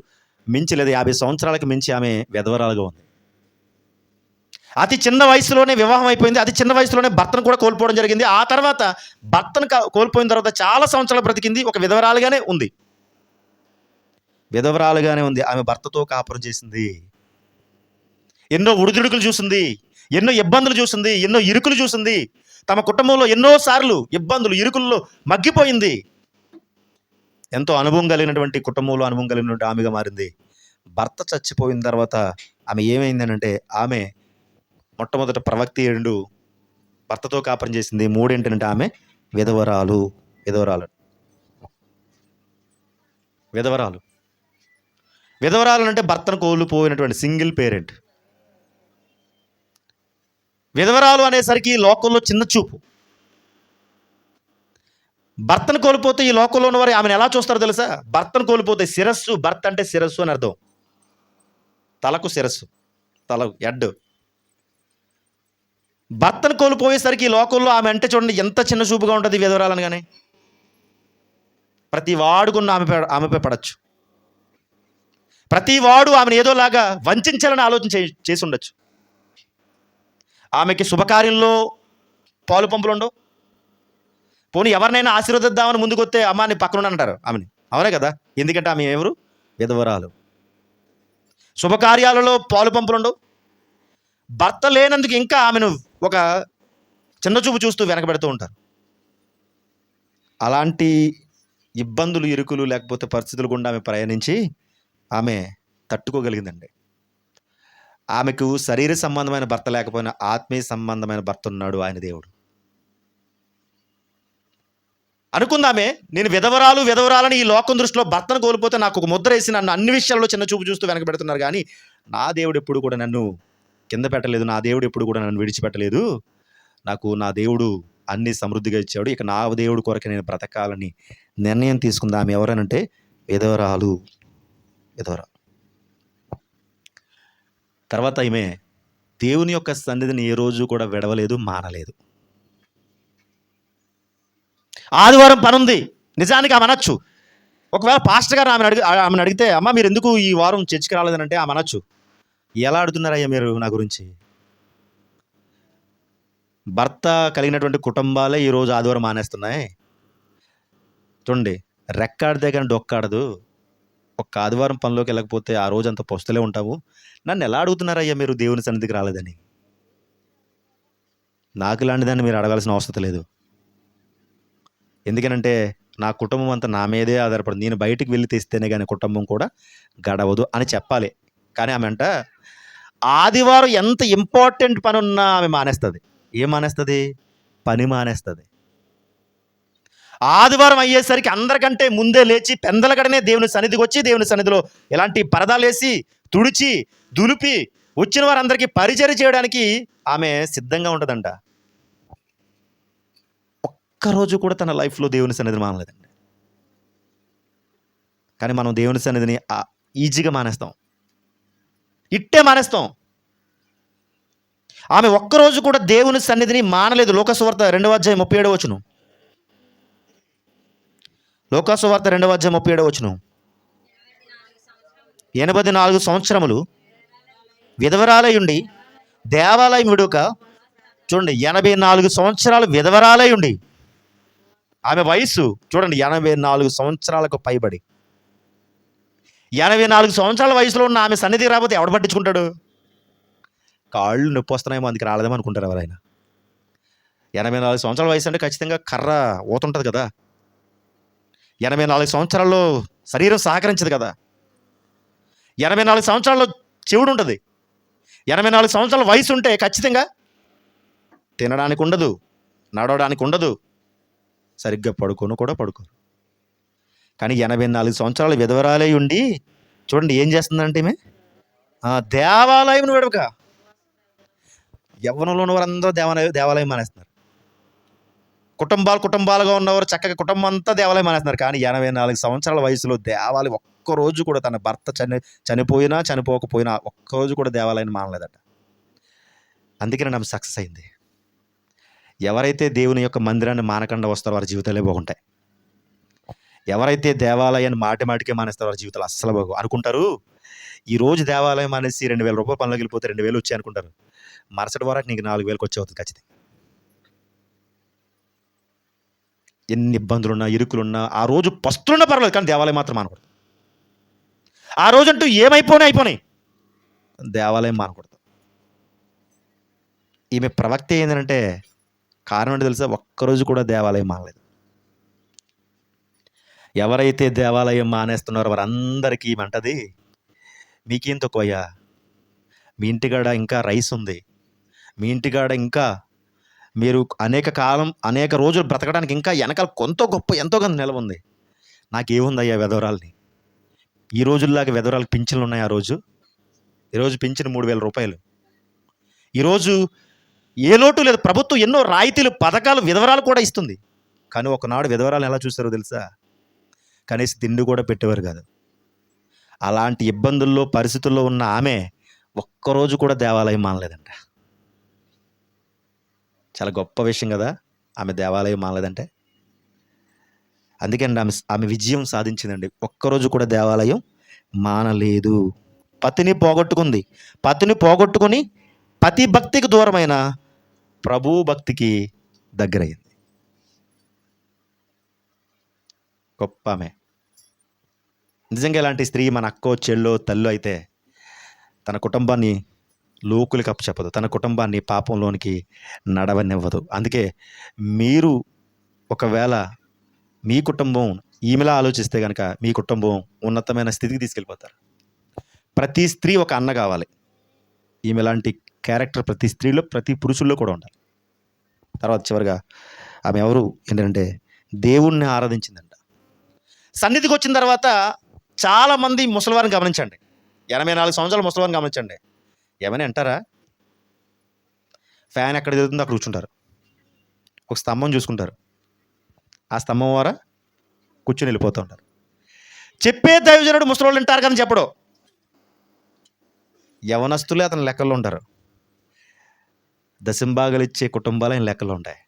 మించి, లేదా 50 సంవత్సరాలకు మించి ఆమె విధవరాలుగా ఉంది. అతి చిన్న వయసులోనే వివాహం అయిపోయింది. అతి చిన్న వయసులోనే భర్తను కూడా కోల్పోవడం జరిగింది. ఆ తర్వాత భర్తను కోల్పోయిన తర్వాత చాలా సంవత్సరాలు బ్రతికింది. ఒక విధవరాలుగానే ఉంది. విధవరాలుగానే ఉంది. ఆమె భర్తతో కాపురం చేసింది. ఎన్నో ఉడుదుడుకులు చూసింది. ఎన్నో ఇబ్బందులు చూసింది. ఎన్నో ఇరుకులు చూసింది. తమ కుటుంబంలో ఎన్నో సార్లు ఇబ్బందులు, ఇరుకుల్లో మగ్గిపోయింది. ఎంతో అనుభవం కలిగినటువంటి కుటుంబంలో అనుభవం కలిగినటువంటి ఆమెగా మారింది. భర్త చచ్చిపోయిన తర్వాత ఆమె ఏమైందనంటే, ఆమె మొట్టమొదట ప్రవక్త 2 భర్తతో కాపురం చేసింది. 3 ఏంటంటే ఆమె విధవరాలు. విధవరాలు విధవరాలు విధవరాలు అంటే భర్తను కోల్పోయినటువంటి సింగిల్ పేరెంట్. విధవరాలు అనేసరికి లోకంలో చిన్న చూపు. భర్తను కోల్పోతే ఈ లోకంలో ఉన్నవారు ఆమెను ఎలా చూస్తారో తెలుసా? భర్తను కోల్పోతే శిరస్సు, భర్త అంటే శిరస్సు అని అర్థం. తలకు శిరస్సు, తల హెడ్. భర్తను కోల్పోయేసరికి ఈ లోకంలో ఆమె అంటే చూడండి ఎంత చిన్న చూపుగా ఉంటుంది విధవరాలని. కానీ ప్రతి వాడుకున్న ఆమెపై పడచ్చు. ప్రతి వాడు ఆమెను ఏదోలాగా వంచాలని ఆలోచన చేసి ఉండొచ్చు. ఆమెకి శుభకార్యంలో పాలు పంపులు ఉండవు. పోనీ ఎవరినైనా ఆశీర్వదిద్దామని ముందుకు వస్తే అమ్మ నీ పక్కన అంటారు ఆమెని. అవునే కదా? ఎందుకంటే ఆమె ఎవరు? విధవరాలు. శుభకార్యాలలో పాలు పంపులు ఉండవు. భర్త లేనందుకు ఇంకా ఆమెను ఒక చిన్న చూపు చూస్తూ వెనకబెడుతూ ఉంటారు. అలాంటి ఇబ్బందులు, ఇరుకులు లేకపోతే పరిస్థితులు గుండా ఆమె ప్రయాణించి ఆమె తట్టుకోగలిగిందండి. ఆమెకు శరీర సంబంధమైన భర్త లేకపోయినా ఆత్మీయ సంబంధమైన భర్త ఉన్నాడు, ఆయన దేవుడు. అనుకుందామే, నేను విధవరాలని ఈ లోకం దృష్టిలో భర్తను కోల్పోతే నాకు ఒక ముద్ర వేసి నన్ను అన్ని విషయాల్లో చిన్న చూపు చూస్తూ వెనకబెడుతున్నారు. కానీ నా దేవుడు ఎప్పుడు కూడా నన్ను కింద పెట్టలేదు. నా దేవుడు ఎప్పుడు కూడా నన్ను విడిచిపెట్టలేదు. నాకు నా దేవుడు అన్ని సమృద్ధిగా ఇచ్చాడు. ఇక నా దేవుడు కొరకు నేను బ్రతకాలని నిర్ణయం తీసుకుంది. ఆమె ఎవరనంటే విధవరాలు. తర్వాత ఈమె దేవుని యొక్క సన్నిధిని ఏ రోజు కూడా విడవలేదు, మానలేదు. ఆదివారం పనుంది, నిజానికి ఆమె అనొచ్చు. ఒకవేళ పాస్టర్ గారు ఆమెను అడిగితే, అమ్మ మీరు ఎందుకు ఈ వారం చర్చికి రాలేదనంటే ఆమె అనొచ్చు, ఎలా అడుగుతున్నారయ్యా మీరు నా గురించి? భర్త కలిగినటువంటి కుటుంబాలే ఈరోజు ఆదివారం మానేస్తున్నాయి. చూడండి, రెక్కాడితే కానీ డొక్కాడదు. ఒక్క ఆదివారం పనిలోకి వెళ్ళకపోతే ఆ రోజు అంతా పొస్తులే ఉంటాము. నన్ను ఎలా అడుగుతున్నారయ్యా మీరు దేవుని సన్నిధికి రాలేదని? నాకు ఇలాంటిదాన్ని మీరు అడగాల్సిన అవసరం లేదు. ఎందుకనంటే నా కుటుంబం అంతా నా మీదే ఆధారపడి, నేను బయటికి వెళ్ళి తెస్తేనే కానీ కుటుంబం కూడా గడవదు అని చెప్పాలి. కానీ ఆమె అంట ఆదివారం ఎంత ఇంపార్టెంట్ పని ఉన్నా ఆమె మానేస్తుంది. ఏం మానేస్తుంది? పని మానేస్తుంది. ఆదివారం అయ్యేసరికి అందరికంటే ముందే లేచి పెందలగడనే దేవుని సన్నిధికి వచ్చి, దేవుని సన్నిధిలో ఎలాంటి పరదాలేసి తుడిచి దులిపి వచ్చిన వారందరికీ పరిచర్య చేయడానికి ఆమె సిద్ధంగా ఉంటుందంట. ఒక్కరోజు కూడా తన లైఫ్లో దేవుని సన్నిధిని మానలేదండి. కానీ మనం దేవుని సన్నిధిని ఈజీగా మానేస్తాం, ఇట్టే మానేస్తాం. ఆమె ఒక్కరోజు కూడా దేవుని సన్నిధిని మానలేదు. లోకాసువార్త 2:37 లోకాసువార్త 2:37 84 సంవత్సరములు విధవరాలై ఉండి దేవాలయం విడుక. చూడండి, 84 సంవత్సరాలు విధవరాలై ఉండి, ఆమె వయసు చూడండి 84 సంవత్సరాలకు పైబడి. 84 సంవత్సరాల వయసులో ఉన్న ఆమె సన్నిధికి రాకపోతే ఎవడు పట్టించుకుంటాడు? కాళ్ళు నొప్పి వస్తున్నాయేమో అందుకు రాలేదేమో అనుకుంటారు ఎవరైనా. 84 సంవత్సరాల వయసు అంటే ఖచ్చితంగా కర్ర ఊతుంటుంది కదా. 84 సంవత్సరాల్లో శరీరం సహకరించదు కదా. 84 సంవత్సరాల్లో చెవుడు ఉంటుంది. 84 సంవత్సరాల వయసు ఉంటే ఖచ్చితంగా తినడానికి ఉండదు, నడవడానికి ఉండదు, సరిగ్గా పడుకోను. కానీ 84 సంవత్సరాలు విధవరాలై ఉండి చూడండి ఏం చేస్తుందంటే ఈమె దేవాలయం విడవక. యవ్వనంలో ఉన్నవారందరూ దేవాలయం మానేస్తున్నారు. కుటుంబాలుగా ఉన్నవారు చక్కగా కుటుంబం అంతా దేవాలయం మానేస్తున్నారు. కానీ 84 సంవత్సరాల వయసులో దేవాలయం ఒక్కరోజు కూడా తన భర్త చనిపోయినా చనిపోకపోయినా ఒక్కరోజు కూడా దేవాలయం మానలేదట. అందుకనే నాకు సక్సెస్ అయింది. ఎవరైతే దేవుని యొక్క మందిరాన్ని మానకుండా వస్తారో వారి జీవితాలే బాగుంటాయి. ఎవరైతే దేవాలయాన్ని మాటికే మానేస్తారో వారి జీవితాలు అస్సలు బాగు. అనుకుంటారు ఈరోజు దేవాలయం మానేసి 2,000 రూపాయలు పనులకు వెళ్ళిపోతే 2,000 వచ్చాయి అనుకుంటారు. మరుసటి వారానికి నీకు 4,000 ఖర్చు అవుతుంది ఖచ్చితంగా. ఎన్ని ఇబ్బందులున్నా, ఇరుకులున్నా, ఆ రోజు పస్తులున్నా పర్వాలేదు, కానీ దేవాలయం మాత్రం మానకూడదు. ఆ రోజంటూ అయిపోయినాయి, దేవాలయం మానకూడదు. ఈమె ప్రవక్త ఏంటంటే కారణం ఏంటో తెలుసా? ఒక్కరోజు కూడా దేవాలయం మానలేదు. ఎవరైతే దేవాలయం మానేస్తున్నారో వారందరికీ ఈమెంటది, మీకేం తక్కువయ్యా, మీ ఇంటికాడ ఇంకా రైస్ ఉంది, మీ ఇంటికాడ ఇంకా మీరు అనేక రోజులు బ్రతకడానికి ఇంకా వెనకాల కొంత గొప్ప ఎంతో కొంత నిలవ ఉంది. నాకేముందయ్యా విధవరాలని? ఈ రోజుల్లాగా విధవరాలకు పింఛన్లు ఉన్నాయి. ఆ రోజు ఈరోజు పింఛను 3,000 రూపాయలు. ఈరోజు ఏ లోటు లేదు. ప్రభుత్వం ఎన్నో రాయితీలు, పథకాలు విధవరాలు కూడా ఇస్తుంది. కానీ ఒకనాడు విధవరాలు ఎలా చూస్తారో తెలుసా? కనీసం తిండి కూడా పెట్టేవారు కాదు. అలాంటి ఇబ్బందుల్లో, పరిస్థితుల్లో ఉన్న ఆమె ఒక్కరోజు కూడా దేవాలయం మానలేదంట. చాలా గొప్ప విషయం కదా ఆమె దేవాలయం మానలేదంటే. అందుకే ఆమె విజయం సాధించిందండి. ఒక్కరోజు కూడా దేవాలయం మానలేదు. పతిని పోగొట్టుకుని పతి భక్తికి దూరమైన ప్రభు భక్తికి దగ్గరయ్యింది. గొప్ప ఆమె. నిజంగా ఇలాంటి స్త్రీ మన అక్కో, చెల్లో, తల్లో అయితే తన కుటుంబాన్ని లోకులకి అప్పచెప్పదు, తన కుటుంబాన్ని పాపంలోనికి నడవనివ్వదు. అందుకే మీరు ఒకవేళ మీ కుటుంబం ఈమెలా ఆలోచిస్తే కనుక మీ కుటుంబం ఉన్నతమైన స్థితికి తీసుకెళ్ళిపోతారు. ప్రతి స్త్రీ ఒక అన్న కావాలి. ఈమె లాంటి క్యారెక్టర్ ప్రతి స్త్రీలో, ప్రతి పురుషుల్లో కూడా ఉండాలి. తర్వాత చివరిగా ఆమె ఎవరు ఏంటంటే దేవుణ్ణి ఆరాధించిందంట. సన్నిధికి వచ్చిన తర్వాత చాలామంది ముసలివారిని గమనించండి, 84 సంవత్సరాల ముసలివారిని గమనించండి. ఏమైనా అంటారా? ఫ్యాన్ ఎక్కడ తిరుగుతుందో అక్కడ కూర్చుంటారు, ఒక స్తంభం చూసుకుంటారు, ఆ స్తంభం వారా కూర్చొని వెళ్ళిపోతూ ఉంటారు. చెప్పే దైవజనుడు ముసలోళ్ళు వింటారు కానీ చెప్పడు. యవనస్తులే అతని లెక్కల్లో ఉంటారు. దశంభాగాలు ఇచ్చే కుటుంబాలు ఆయన లెక్కలో ఉంటాయి.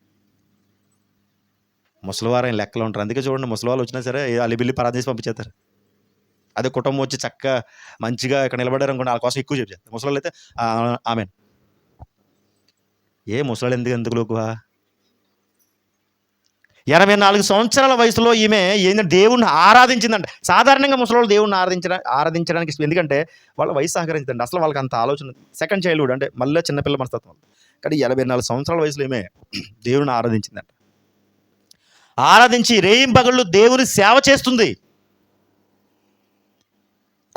ముసలివారు ఆయన లెక్కలో ఉంటారు. అందుకే చూడండి, ముసలివాళ్ళు వచ్చినా సరే అలిబిల్లి పరాదేశి పంపించేస్తారు. అదే కుటుంబం వచ్చి చక్కగా మంచిగా ఇక్కడ నిలబడారు అనుకోండి, వాళ్ళ కోసం ఎక్కువ చెప్పారు. ముసలివాళ్ళు అయితే ఆమె ముసలాళ్ళు ఎందుకు లోకువా? 84 సంవత్సరాల వయసులో ఈమె ఏంటంటే దేవుణ్ణి ఆరాధించిందంట. సాధారణంగా ముసలోళ్ళు దేవుణ్ణి ఆరాధించడానికి ఎందుకంటే వాళ్ళ వయసు సహకరించదండి. అసలు వాళ్ళకి అంత ఆలోచన, సెకండ్ చైల్డ్హుడ్ అంటే మళ్ళీ చిన్నపిల్ల మనస్తత్వం. కానీ 84 సంవత్సరాల వయసులో ఈమె దేవుణ్ణి ఆరాధించిందంట. ఆరాధించి రేయింబగళ్ళు దేవుని సేవ చేస్తుంది.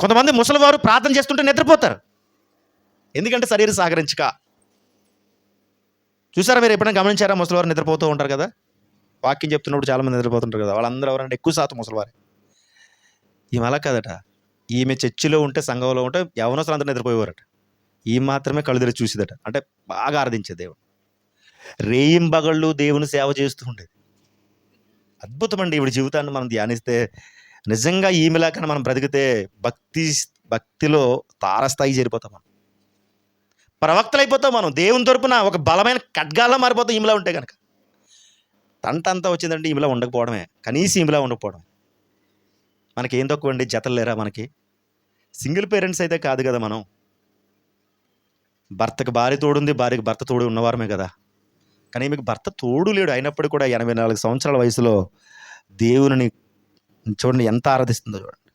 కొంతమంది ముసలివారు ప్రార్థన చేస్తుంటే నిద్రపోతారు, ఎందుకంటే శరీరం సహకరించక. చూసారా, మీరు ఎప్పుడైనా గమనించారా? ముసలివారు నిద్రపోతూ ఉంటారు కదా, వాక్యం చెప్తున్నప్పుడు చాలామంది నిద్రపోతుంటారు కదా. వాళ్ళందరూ ఎవరంటే ఎక్కువ శాతం ముసలివారే. ఈమె అలా కాదట. ఈమె చర్చిలో ఉంటే, సంఘంలో ఉంటే యవనస్తులు అందరూ నిద్రపోయేవారట. ఈ మాత్రమే కళ్ళు తెరిచి చూసేదట. అంటే బాగా ఆరాధించే దేవుడు. రేయింబగళ్ళు దేవుని సేవ చేస్తూ ఉండేది. అద్భుతమండి. ఈవిడ జీవితాన్ని మనం ధ్యానిస్తే నిజంగా ఈమెలా కన్నా మనం బ్రతికితే భక్తిలో తారస్థాయి చేరిపోతాం. మనం ప్రవక్తలు అయిపోతాం. మనం దేవుని తరపున ఒక బలమైన ఖడ్గాల్లో మారిపోతాం ఈమెలా ఉంటే కనుక. తంటంతా వచ్చిందంటే ఈమెలా ఉండకపోవడమే, కనీసం ఈమెలా ఉండకపోవడమే. మనకేం తక్కువ అండి? జతలు లేరా మనకి? సింగిల్ పేరెంట్స్ అయితే కాదు కదా మనం. భర్తకు భార్య తోడుంది, భార్యకు భర్త తోడు ఉన్నవారమే కదా. కానీ ఈమెకు భర్త తోడు లేడు. అయినప్పుడు కూడా 84 సంవత్సరాల వయసులో దేవుని చూడండి ఎంత ఆరాధిస్తుందో చూడండి.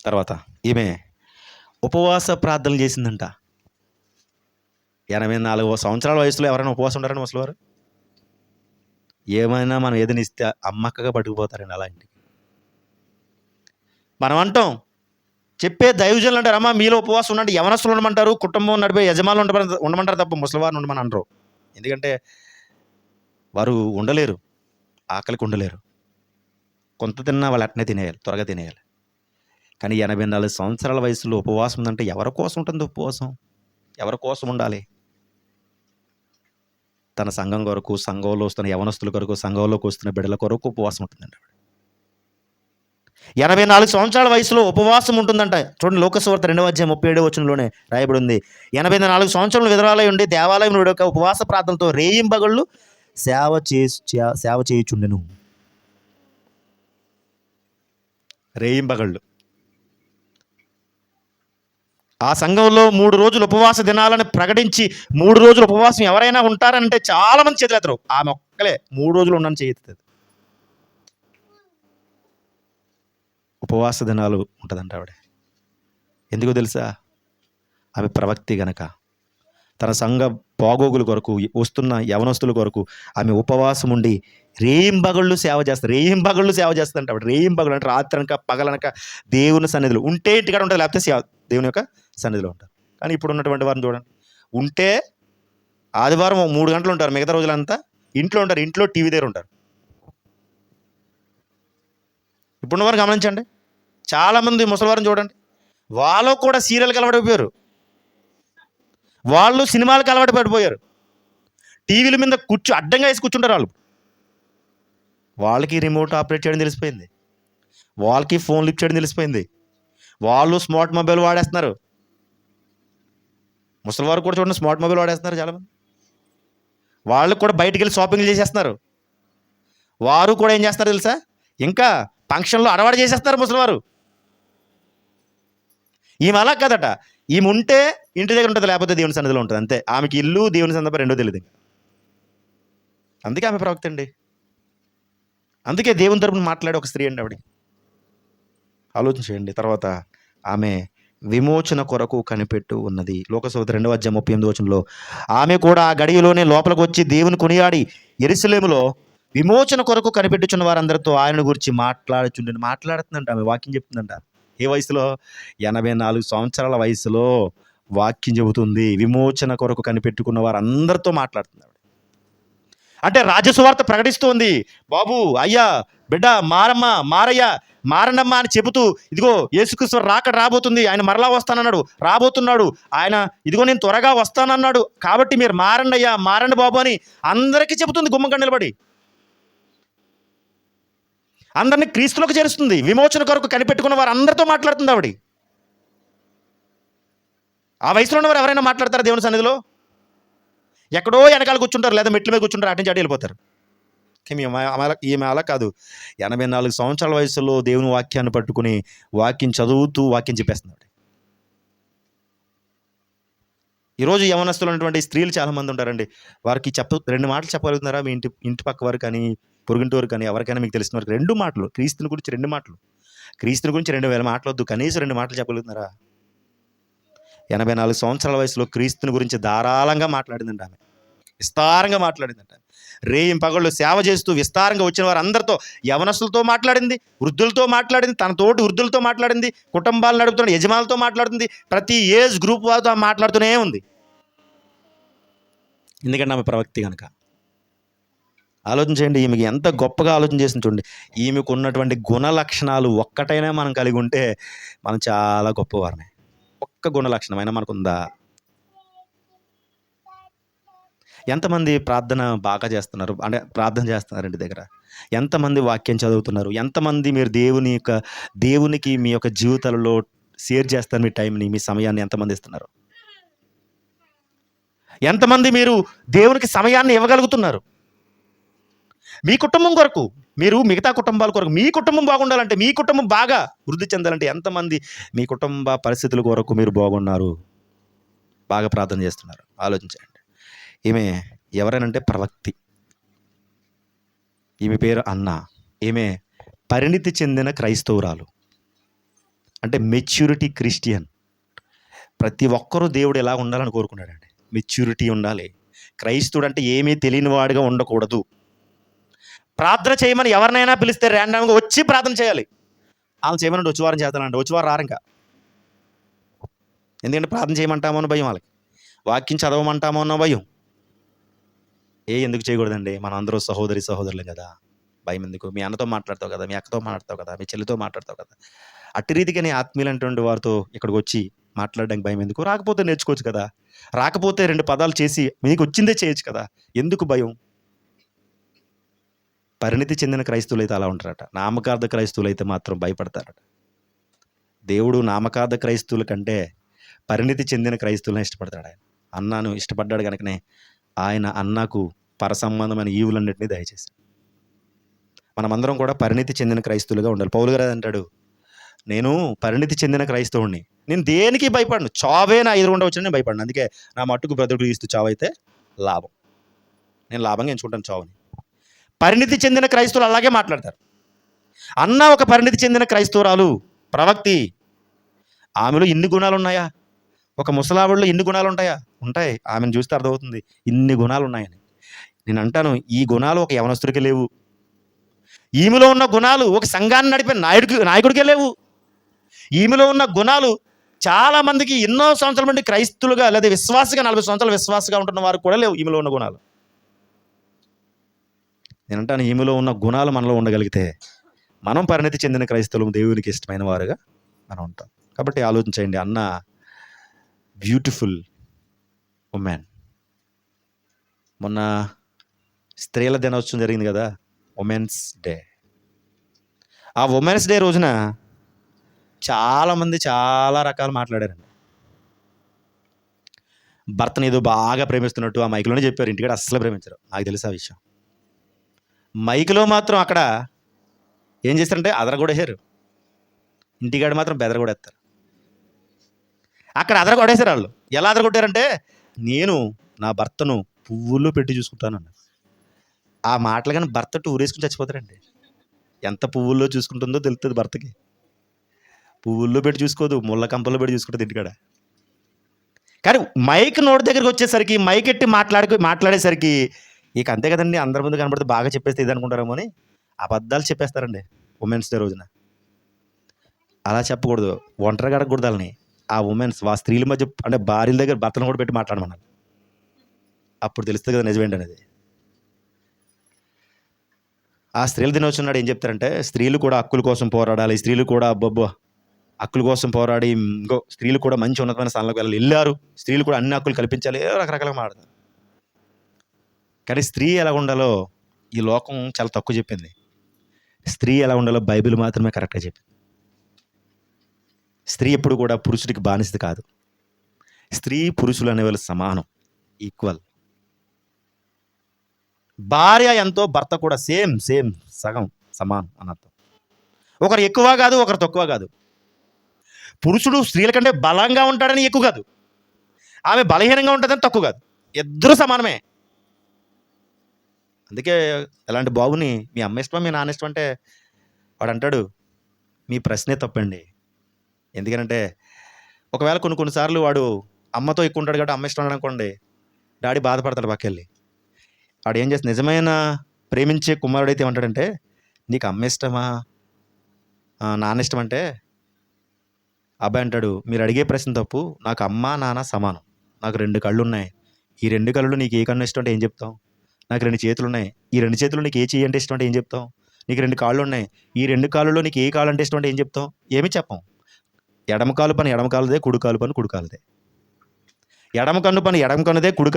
తర్వాత ఈమె ఉపవాస ప్రార్థనలు చేసిందంట. 84 సంవత్సరాల వయసులో ఎవరైనా ఉపవాసం ఉంటారని ముసలివారు? ఏమైనా మనం ఏదైనా ఇస్తే అమ్మక్కగా పట్టుకుపోతారండి అలా ఇంటికి. మనం అంటాం, చెప్పే దైవజనులు అంటారు, అమ్మ మీలో ఉపవాసం ఉండండి, యవనస్తులు ఉండమంటారు, కుటుంబం నడిపే యజమానులు ఉండమంటారు తప్ప ముసలివారిని ఉండమని అనరు. ఎందుకంటే వారు ఉండలేరు, ఆకలికి ఉండలేరు. కొంత తిన్నా వాళ్ళు అట్నే తినేయాలి, త్వరగా తినేయాలి. కానీ 84 సంవత్సరాల వయసులో ఉపవాసం ఉందంటే ఎవరి కోసం ఉంటుంది ఉపవాసం? ఎవరి కోసం ఉండాలి? తన సంఘం కొరకు, సంఘంలో వస్తున్న యవనస్తుల కొరకు, సంఘంలోకి వస్తున్న బిడ్డల కొరకు ఉపవాసం ఉంటుందంట. 84 సంవత్సరాల వయసులో ఉపవాసం ఉంటుందంట. చూడండి, లోకసువార్త 2వ అధ్యాయం 37వ వచనంలోనే రాయబడి ఉంది. 84 సంవత్సరాలు విధవరాలై ఉండి దేవాలయం యొక్క ఉపవాస ప్రార్థనతో రేయింబగళ్ళు సేవ చేయుచుండెను. రేయింబగళ్ళు ఆ సంఘంలో 3 రోజులు ఉపవాస దినాలను ప్రకటించి 3 రోజులు ఉపవాసం ఎవరైనా ఉంటారంటే చాలా మంది చేతులెత్తరు. ఆమె ఒక్కలే 3 రోజులు ఉండని చేయెత్తుతది. ఉపవాస దినాలు ఉంటదంట ఆవిడ. ఎందుకో తెలుసా? ఆమె ప్రవక్తి గనక. తన సంఘ బాగోగుల కొరకు, వస్తున్న యవనస్తుల కొరకు ఆమె ఉపవాసం ఉండి రేయింబగళ్ళు సేవ చేస్తారు. రేయింబగళ్ళు సేవ చేస్తుందంట ఆవిడ. రేయింబగళ్ళు అంటే రాత్రనక, పగలనక దేవుని సన్నిధిలో ఉంటే ఇంటికాడ ఉంటుంది, లేకపోతే దేవుని యొక్క సన్నిధిలో ఉంటారు. కానీ ఇప్పుడు ఉన్నటువంటి వారిని చూడండి. ఉంటే ఆదివారం 3 గంటలు ఉంటారు, మిగతా రోజులంతా ఇంట్లో ఉంటారు. ఇంట్లో టీవీ దగ్గర ఉంటారు. ఇప్పుడున్న వారు గమనించండి. చాలామంది ముసలివారిని చూడండి, వాళ్ళు కూడా సీరియల్కి అలవాటు అయిపోయారు. వాళ్ళు సినిమాలకు అలవాటు పడిపోయారు. టీవీల మీద అడ్డంగా వేసి కూర్చుంటారు వాళ్ళు. వాళ్ళకి రిమోట్ ఆపరేట్ చేయడం తెలిసిపోయింది, వాళ్ళకి ఫోన్ లిఫ్ట్ చేయడం తెలిసిపోయింది, వాళ్ళు స్మార్ట్ మొబైల్ వాడేస్తున్నారు. ముసలివారు కూడా చూడండి స్మార్ట్ మొబైల్ వాడేస్తున్నారు చాలామంది. వాళ్ళు కూడా బయటికి వెళ్ళి షాపింగ్లు చేసేస్తున్నారు. వారు కూడా ఏం చేస్తున్నారు తెలుసా? ఇంకా ఫంక్షన్లో అడవాడు చేసేస్తున్నారు ముసలివారు. ఈమె అలా కదట. ఈమె ఉంటే ఇంటి దగ్గర ఉంటుంది, లేకపోతే దేవుని సన్నిధిలో ఉంటుంది అంతే. ఆమెకి ఇల్లు దేవుని సన్నిధి రెండో తెలియదు. అందుకే ఆమె ప్రవక్త అండి. అందుకే దేవుని తరపున మాట్లాడే ఒక స్త్రీ అండి ఆవిడ. ఆలోచన చేయండి. తర్వాత ఆమె విమోచన కొరకు కనిపెట్టు ఉన్నది. లోకసువార్త 2:38 ఆమె కూడా ఆ గడియలోనే లోపలికి వచ్చి దేవుని కొనియాడి యెరూషలేములో విమోచన కొరకు కనిపెట్టుచున్న వారందరితో ఆయన గురించి మాట్లాడుతుందంట. ఆమె వాక్యం చెప్తుందంట. ఏ వయసులో? 84 సంవత్సరాల వయసులో వాక్యం చెబుతుంది. విమోచన కొరకు కనిపెట్టుకున్న వారందరితో మాట్లాడుతుంది. అంటే రాజ్యసువార్త ప్రకటిస్తుంది. బాబు, అయ్యా, బిడ్డ, మారమ్మ, మారయ్య, మారనమ్మ అని చెబుతూ, ఇదిగో యేసుక్రీస్తు రాబోతుంది, ఆయన మరలా వస్తానన్నాడు, రాబోతున్నాడు ఆయన, ఇదిగో నేను త్వరగా వస్తానన్నాడు, కాబట్టి మీరు మారండి అయ్యా, మారండి బాబు అని అందరికీ చెబుతుంది. గుమ్మంగా నిలబడి అందరినీ క్రీస్తులోకి చేరుస్తుంది. విమోచన కొరకు కనిపెట్టుకున్న వారు అందరితో మాట్లాడుతుంది ఆవిడ. ఆ వయసులో ఉన్నవారు ఎవరైనా మాట్లాడతారా దేవుని సన్నిధిలో? ఎక్కడో వెనకాల కూర్చుంటారు, లేదా మెట్ల మీద కూర్చుంటారు, అటు నుంచి అటు వెళ్ళిపోతారు. ఈమె అలా కాదు. 84 సంవత్సరాల వయసులో దేవుని వాక్యాన్ని పట్టుకుని వాక్యం చదువుతూ వాక్యం చెప్పేస్తున్నాడు. ఈరోజు యవనస్తులు ఉన్నటువంటి స్త్రీలు చాలామంది ఉంటారండి. వారికి 2 మాటలు చెప్పగలుగుతున్నారా? మీ ఇంటి పక్క వారు కానీ, పొరుగింటి వారు కానీ, ఎవరికైనా మీకు తెలిసిన వారికి 2 మాటలు, క్రీస్తుని గురించి 2 మాటలు, క్రీస్తుని గురించి 2000 మాటలొద్దు, కనీసం 2 మాటలు చెప్పగలుగుతున్నారా? 84 సంవత్సరాల వయసులో క్రీస్తుని గురించి ధారాళంగా మాట్లాడిందంట ఆమె. విస్తారంగా మాట్లాడిందంట. రేయింపగళ్ళు సేవ చేస్తూ విస్తారంగా వచ్చిన వారు అందరితో, యవనస్తులతో మాట్లాడింది, వృద్ధులతో మాట్లాడింది, తన తోటి వృద్ధులతో మాట్లాడింది, కుటుంబాలు నడుపుతున్న యజమానులతో మాట్లాడుతుంది, ప్రతి ఏజ్ గ్రూప్ వారితో మాట్లాడుతూనే ఉంది. ఎందుకంటే ఆమె ప్రవక్తి కనుక. ఆలోచన చేయండి, ఈమెకి ఎంత గొప్పగా ఆలోచన చేసింది చూడండి. ఈమెకు ఉన్నటువంటి గుణ లక్షణాలు ఒక్కటైనా మనం కలిగి ఉంటే మనం చాలా గొప్పవారమే. ఒక్క గుణ లక్షణమైనా మనకుందా? ఎంతమంది ప్రార్థన బాగా చేస్తున్నారు, అంటే ప్రార్థన చేస్తున్నారు ఇంటి దగ్గర? ఎంతమంది వాక్యం చదువుతున్నారు? ఎంతమంది మీరు దేవునికి మీ యొక్క జీవితాలలో షేర్ చేస్తారు? మీ టైంని, మీ సమయాన్ని ఎంతమంది ఇస్తున్నారు? ఎంతమంది మీరు దేవునికి సమయాన్ని ఇవ్వగలుగుతున్నారు? మీ కుటుంబం కొరకు, మీరు మిగతా కుటుంబాల కొరకు, మీ కుటుంబం బాగుండాలంటే, మీ కుటుంబం బాగా వృద్ధి చెందాలంటే ఎంతమంది మీ కుటుంబ పరిస్థితుల కొరకు మీరు బాగున్నారు, బాగా ప్రార్థన చేస్తున్నారు? ఆలోచించండి. ఈమె ఎవరైనంటే ప్రవక్తి. ఈమె పేరు అన్న. ఈమె పరిణితి చెందిన క్రైస్తవురాలు, అంటే మెచ్యూరిటీ క్రిస్టియన్. ప్రతి ఒక్కరూ దేవుడు ఎలా ఉండాలని కోరుకున్నాడండి. మెచ్యూరిటీ ఉండాలి. క్రైస్తవుడు అంటే ఏమీ తెలియని వాడిగా ఉండకూడదు. ప్రార్థన చేయమని ఎవరినైనా పిలిస్తే ర్యాండమ్గా వచ్చి ప్రార్థన చేయాలి. వాళ్ళు చేయమని వచ్చేవారం చేస్తానంటే వచ్చేవారు రారు ఇంకా. ఎందుకంటే ప్రార్థన చేయమంటామో అన్న భయం వాళ్ళకి, వాక్యం చదవమంటామో అన్న భయం. ఎందుకు చేయకూడదండి? మనం అందరూ సహోదరులే కదా. భయం ఎందుకు? మీ అన్నతో మాట్లాడతావు కదా, మీ అక్కతో మాట్లాడతావు కదా, మీ చెల్లితో మాట్లాడతావు కదా. అట్టి రీతిగానే ఆత్మీయులైనటువంటి వారితో ఇక్కడికి వచ్చి మాట్లాడడానికి భయం ఎందుకు? రాకపోతే నేర్చుకోవచ్చు కదా. రాకపోతే 2 పదాలు చేసి మీకు వచ్చిందే చేయొచ్చు కదా. ఎందుకు భయం? పరిణితి చెందిన క్రైస్తవులు అయితే అలా ఉంటారట. నామకార్థ క్రైస్తవులు అయితే మాత్రం భయపడతారట. దేవుడు నామకార్థ క్రైస్తవుల కంటే పరిణితి చెందిన క్రైస్తవులను ఇష్టపడతాడు. ఆయన అన్నాను ఇష్టపడ్డాడు కనుకనే ఆయన అన్నకు పరసంబంధమైన ఈవులన్నింటినీ దయచేశాడు. మనమందరం కూడా పరిణితి చెందిన క్రైస్తవులుగా ఉండాలి. పౌలు గారు అంటాడు, నేను పరిణితి చెందిన క్రైస్తవుడిని. నేను దేనికి భయపడను. చావే నా ఎదురుగుండా వచ్చినా నేను భయపడను. అందుకే నా మట్టుకు బ్రతుకు క్రీస్తు, చావైతే లాభం. నేను లాభంగా ఎంచుకుంటాను చావుని. పరిణితి చెందిన క్రైస్తవులు అలాగే మాట్లాడతారు. అన్న ఒక పరిణితి చెందిన క్రైస్తవురాలు, ప్రవక్తి. ఆమెలో ఇన్ని గుణాలు ఉన్నాయా? ఒక ముసలావిడలో ఇన్ని గుణాలు ఉంటాయా? ఉంటాయి. ఆమెను చూస్తే అర్థమవుతుంది ఇన్ని గుణాలు ఉన్నాయని. నేను అంటాను, ఈ గుణాలు ఒక యవనస్తుడికి లేవు. ఈమెలో ఉన్న గుణాలు ఒక సంఘాన్ని నడిపే నాయకుడికే లేవు. ఈమెలో ఉన్న గుణాలు చాలా మందికి ఎన్నో సంవత్సరాల నుండి క్రైస్తులుగా లేదా విశ్వాసగా 40 సంవత్సరాలు విశ్వాసగా ఉంటున్న వారు కూడా లేవు ఈమెలో ఉన్న గుణాలు. నేను అంటాను, ఈమెలో ఉన్న గుణాలు మనలో ఉండగలిగితే మనం పరిణతి చెందిన క్రైస్తవులు, దేవునికి ఇష్టమైన వారుగా మనం ఉంటాం. కాబట్టి ఆలోచించండి. అన్న బ్యూటిఫుల్ ఉమెన్. మొన్న స్త్రీల దినోత్సవం జరిగింది కదా, ఉమెన్స్ డే. ఆ ఉమెన్స్ డే రోజున చాలామంది చాలా రకాలు మాట్లాడారండి. భర్తను ఏదో బాగా ప్రేమిస్తున్నట్టు ఆ మైకులోనే చెప్పారు. ఇంటికాడ అస్సలు ప్రేమించరు. నాకు తెలుసు ఆ విషయం. మైకులో మాత్రం అక్కడ ఏం చేస్తారంటే అదరగొడేశారు. ఇంటికాడ మాత్రం బెదరగొడేస్తారు. అక్కడ అదరగొడేశారు వాళ్ళు. ఎలా అదరగొట్టారంటే, నేను నా భర్తను పువ్వుల్లో పెట్టి చూసుకుంటాను అన్నారు. ఆ మాటలు కానీ భర్త ఊరేసుకుని చచ్చిపోతారండి. ఎంత పువ్వుల్లో చూసుకుంటుందో తెలుస్తుంది భర్తకి. పువ్వుల్లో పెట్టి చూసుకోదు, ముళ్ళ కంపల్లో పెట్టి చూసుకుంటుంది ఇంటికాడ. కానీ మైక్ నోటి దగ్గరికి వచ్చేసరికి, మైక్ ఎట్టి మాట్లాడేసరికి ఇక అంతే కదండి, అందరి ముందు కనబడితే బాగా చెప్పేస్తే ఇది అనుకుంటారేమో అని అబద్ధాలు చెప్పేస్తారండి ఉమెన్స్ డే రోజున. అలా చెప్పకూడదు. ఒంటరిగా అడగకూడదు వాళ్ళని. ఆ ఉమెన్స్, ఆ స్త్రీల మధ్య అంటే భార్యల దగ్గర భర్తను కూడా పెట్టి మాట్లాడమన్నారు. అప్పుడు తెలుస్తుంది కదా నిజమేంటి అనేది. ఆ స్త్రీల దినోత్సవం నాడు ఏం చెప్తారంటే, స్త్రీలు కూడా హక్కుల కోసం పోరాడాలి, స్త్రీలు కూడా హక్కుల కోసం పోరాడి ఇంకో స్త్రీలు కూడా మంచి ఉన్నతమైన స్థానంలోకి వెళ్ళారు, స్త్రీలు కూడా అన్ని హక్కులు కల్పించాలి, రకరకాలుగా మాట్లాడతారు. కానీ స్త్రీ ఎలా ఉండాలో ఈ లోకం చాలా తక్కువ చెప్పింది. స్త్రీ ఎలా ఉండాలో బైబిల్ మాత్రమే కరెక్ట్గా చెప్పింది. స్త్రీ ఎప్పుడు కూడా పురుషుడికి బానిసది కాదు. స్త్రీ పురుషులు అనేవాళ్ళు సమానం, ఈక్వల్. భార్య ఎంతో, భర్త కూడా సేమ్ సగం సమానం అన్నట్టు. ఒకరు ఎక్కువ కాదు, ఒకరు తక్కువ కాదు. పురుషుడు స్త్రీల కంటే బలంగా ఉంటాడని ఎక్కువ కాదు, ఆమె బలహీనంగా ఉంటుందని తక్కువ కాదు. ఇద్దరు సమానమే. అందుకే ఎలాంటి బాబుని మీ అమ్మ ఇష్టమా మీ నాన్న ఇష్టం అంటే వాడు అంటాడు, మీ ప్రశ్నే తప్పండి. ఎందుకంటే ఒకవేళ కొన్నిసార్లు వాడు అమ్మతో ఎక్కువ ఉంటాడు కాబట్టి అమ్మ ఇష్టం అనుకోండి, డాడీ బాధపడతాడు పక్కెళ్ళి. వాడు ఏం చేస్తాడు, నిజమైన ప్రేమించే కుమారుడైతే ఏమంటాడంటే, నీకు అమ్మ ఇష్టమా నాన్న ఇష్టం అంటే అబ్బాయి అంటాడు, మీరు అడిగే ప్రశ్న తప్పు, నాకు అమ్మ నాన్న సమానం. నాకు 2 కళ్ళు ఉన్నాయి, ఈ 2 కళ్ళు నీకు ఏ కన్ను ఇష్టం అంటే ఏం చెప్తాం? నాకు 2 చేతులు ఉన్నాయి, ఈ 2 చేతులు నీకు ఏ చెయ్యి అంటే ఇష్టం అంటే ఏం చెప్తాం? నీకు 2 కాళ్ళు ఉన్నాయి, ఈ 2 కాళ్ళలో నీకు ఏ కాళ్ళు అంటే ఇష్టం అంటే ఏం చెప్తాం? ఏమి చెప్పం. ఎడమ కాలు పని ఎడమ కాలుదే, కుడి కాలు పని కుడి కాలుదే. ఎడమ కన్ను పని ఎడమ కన్నుదే, కుడి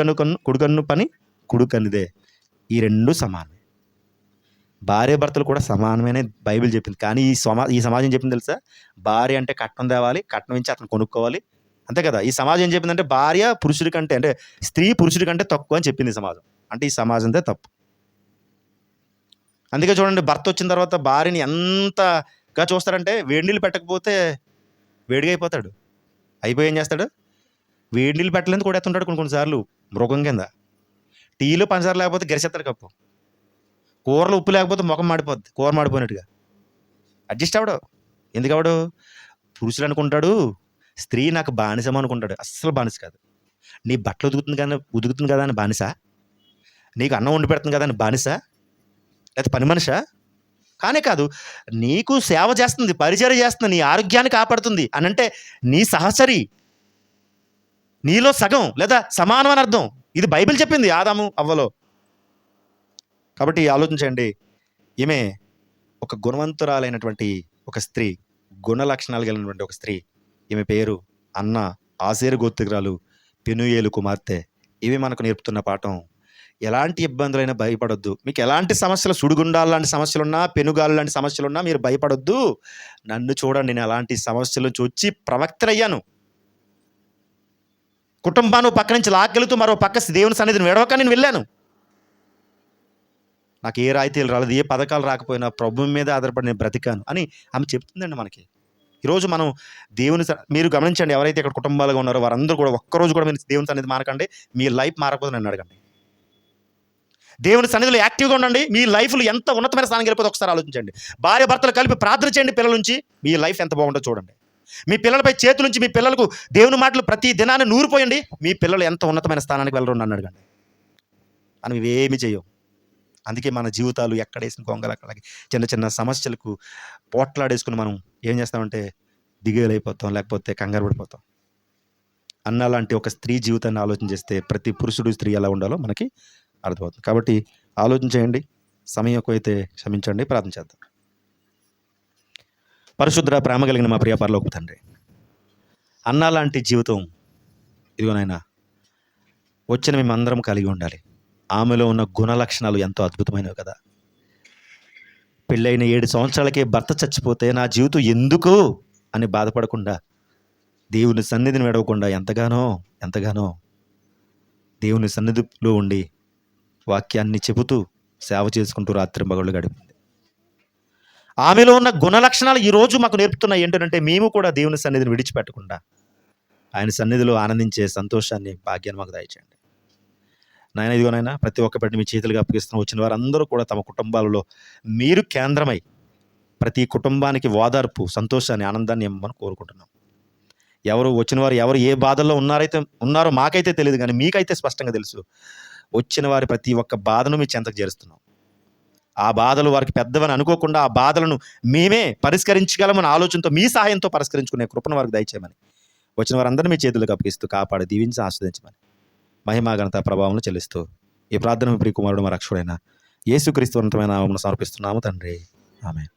కన్ను పని కుడి కన్నుదే. ఈ 2 సమానమే. భార్య భర్తలు కూడా సమానమైన బైబిల్ చెప్పింది. కానీ ఈ సమాజం చెప్పింది తెలుసా? భార్య అంటే కట్నం తేవాలి, కట్నం ఇచ్చి అతను కొనుక్కోవాలి, అంతే కదా. ఈ సమాజం ఏం చెప్పిందంటే భార్య పురుషుడి కంటే, అంటే స్త్రీ పురుషుడి కంటే తక్కువ అని చెప్పింది ఈ సమాజం. అంటే ఈ సమాజంతో తప్పు. అందుకే చూడండి, భర్త వచ్చిన తర్వాత భార్యని ఎంతగా చూస్తాడంటే, వేడి నీళ్ళు పెట్టకపోతే వేడిగా అయిపోతాడు. అయిపోయి ఏం చేస్తాడు, వేడి నీళ్ళు పెట్టలేదు కొడేస్తుంటాడు కొన్నిసార్లు మృగం కింద. టీలో పంచదార లేకపోతే గెరిసేస్తాడు కప్పు. కూరలో ఉప్పు లేకపోతే ముఖం మాడిపోద్ది, కూర మాడిపోయినట్టుగా. అడ్జస్ట్ అవడు. ఎందుకు అవడు? పురుషులు అనుకుంటాడు స్త్రీ నాకు బానిసం అనుకుంటాడు. అస్సలు బానిస కాదు. నీ బట్టలు ఉదుకుతుంది కదా అని బానిస? నీకు అన్నం వండి పెడుతుంది కదా అని బానిస? లేకపోతే పని మనిషా? కానే కాదు. నీకు సేవ చేస్తుంది, పరిచర్య చేస్తుంది, నీ ఆరోగ్యాన్ని కాపాడుతుంది అని అంటే నీ సహచరి, నీలో సగం లేదా సమానం అని అర్థం. ఇది బైబిల్ చెప్పింది ఆదాము అవ్వలో. కాబట్టి ఆలోచించండి, ఈమె ఒక గుణవంతురాలైనటువంటి ఒక స్త్రీ, గుణ లక్షణాలు కలిగినటువంటి ఒక స్త్రీ. ఈమె పేరు అన్న, ఆసేరు గోత్రికురాలు, పెనూయేలు కుమార్తె. ఇవి మనకు నేర్పుతున్న పాఠం. ఎలాంటి ఇబ్బందులైనా భయపడొద్దు. మీకు ఎలాంటి సమస్యలు, సుడిగుండాలు లాంటి సమస్యలున్నా, పెనుగాలు లాంటి సమస్యలున్నా మీరు భయపడొద్దు. నన్ను చూడండి, నేను అలాంటి సమస్యల నుంచి వచ్చి ప్రవక్తనయ్యాను. కుటుంబాన్ని పక్క నుంచి లాక్కెళ్తూ మరో పక్క దేవుని సన్నిధిని విడవక నేను వెళ్ళాను. నాకు ఏ రాయితీలు రాలేదు, ఏ పథకాలు రాకపోయినా ప్రభు మీద ఆధారపడి నేను బ్రతికాను అని ఆమె చెప్తుందండి మనకి. ఈరోజు మనం మీరు గమనించండి, ఎవరైతే ఇక్కడ కుటుంబాలుగా ఉన్నారో వారందరూ కూడా ఒక్కరోజు కూడా మీరు దేవుని సన్నిధి మారకండి. మీ లైఫ్ మారకపోతే నన్ను అడగండి. దేవుని సన్నిధిలో యాక్టివ్గా ఉండండి. మీ లైఫ్లో ఎంత ఉన్నతమైన స్థానానికి వెళ్ళిపోతే ఒకసారి ఆలోచించండి. భార్య భర్తలు కలిపి ప్రార్థన చేయండి పిల్లల నుంచి. మీ లైఫ్ ఎంత బాగుంటుందో చూడండి. మీ పిల్లలపై చేతుల నుంచి మీ పిల్లలకు దేవుని మాటలు ప్రతి దినాన్ని నూరిపోయండి. మీ పిల్లలు ఎంత ఉన్నతమైన స్థానానికి వెళ్ళరు నన్ను అడగండి. మనం ఇవేమి చేయం. అందుకే మన జీవితాలు ఎక్కడేసిన గొంగలు అక్కడికి చిన్న చిన్న సమస్యలకు పోట్లాడేసుకుని మనం ఏం చేస్తామంటే దిగులైపోతాం, లేకపోతే కంగారు పడిపోతాం. అన్న లాంటి ఒక స్త్రీ జీవితాన్ని ఆలోచన చేస్తే ప్రతి పురుషుడు స్త్రీ ఎలా ఉండాలో మనకి అర్థమవుతుంది. కాబట్టి ఆలోచన చేయండి. సమయం ఎక్కువైతే క్షమించండి. ప్రార్థన చేద్దాం. పరిశుద్ధ ప్రేమ కలిగిన మా ప్రియ పరలోకపు తండ్రి, అన్న లాంటి జీవితం ఇదిగోనైనా వచ్చిన మేమందరం కలిగి ఉండాలి. ఆమెలో ఉన్న గుణ లక్షణాలు ఎంతో అద్భుతమైనవి కదా. పెళ్ళైన 7 సంవత్సరాలకే భర్త చచ్చిపోతే నా జీవితం ఎందుకు అని బాధపడకుండా, దేవుని సన్నిధిని విడవకుండా ఎంతగానో దేవుని సన్నిధిలో ఉండి వాక్యాన్ని చెబుతూ సేవ చేసుకుంటూ రాత్రింబగళ్ళు గడిపింది. ఆమెలో ఉన్న గుణ లక్షణాలు ఈరోజు మాకు నేర్పుతున్నాయి. ఏంటంటే మేము కూడా దేవుని సన్నిధిని విడిచిపెట్టకుండా ఆయన సన్నిధిలో ఆనందించే సంతోషాన్ని, భాగ్యాన్ని మాకు దయచేయండి. నాయన ఇదిగోనైనా ప్రతి ఒక్క బిడ్డని మీ చేతులుగా అప్పగిస్తున్నాం. వచ్చిన వారందరూ కూడా తమ కుటుంబాలలో మీరు కేంద్రమై ప్రతి కుటుంబానికి ఓదార్పు, సంతోషాన్ని, ఆనందాన్ని ఇవ్వమని కోరుకుంటున్నాం. వచ్చిన వారు ఎవరు ఏ బాధల్లో ఉన్నారో మాకైతే తెలియదు, కానీ మీకైతే స్పష్టంగా తెలుసు. వచ్చిన వారి ప్రతి ఒక్క బాధను మీ చెంతకు చేరుస్తున్నాం. ఆ బాధలు వారికి పెద్దవని అనుకోకుండా ఆ బాధలను మేమే పరిష్కరించగలమని ఆలోచనతో మీ సహాయంతో పరిష్కరించుకునే కృపను వారికి దయచేయమని వచ్చిన వారందరినీ మీ చేతులకు అప్పగిస్తూ కాపాడి దీవించి ఆస్వాదించమని మహిమా ఘనత ప్రభావం చెల్లిస్తూ ఈ ప్రార్థన మీ ప్రియ కుమారుడు మా రక్షకుడైన యేసుక్రీస్తు ఉన్నతమైన నామమున సమర్పిస్తున్నాము తండ్రి. ఆమేన్.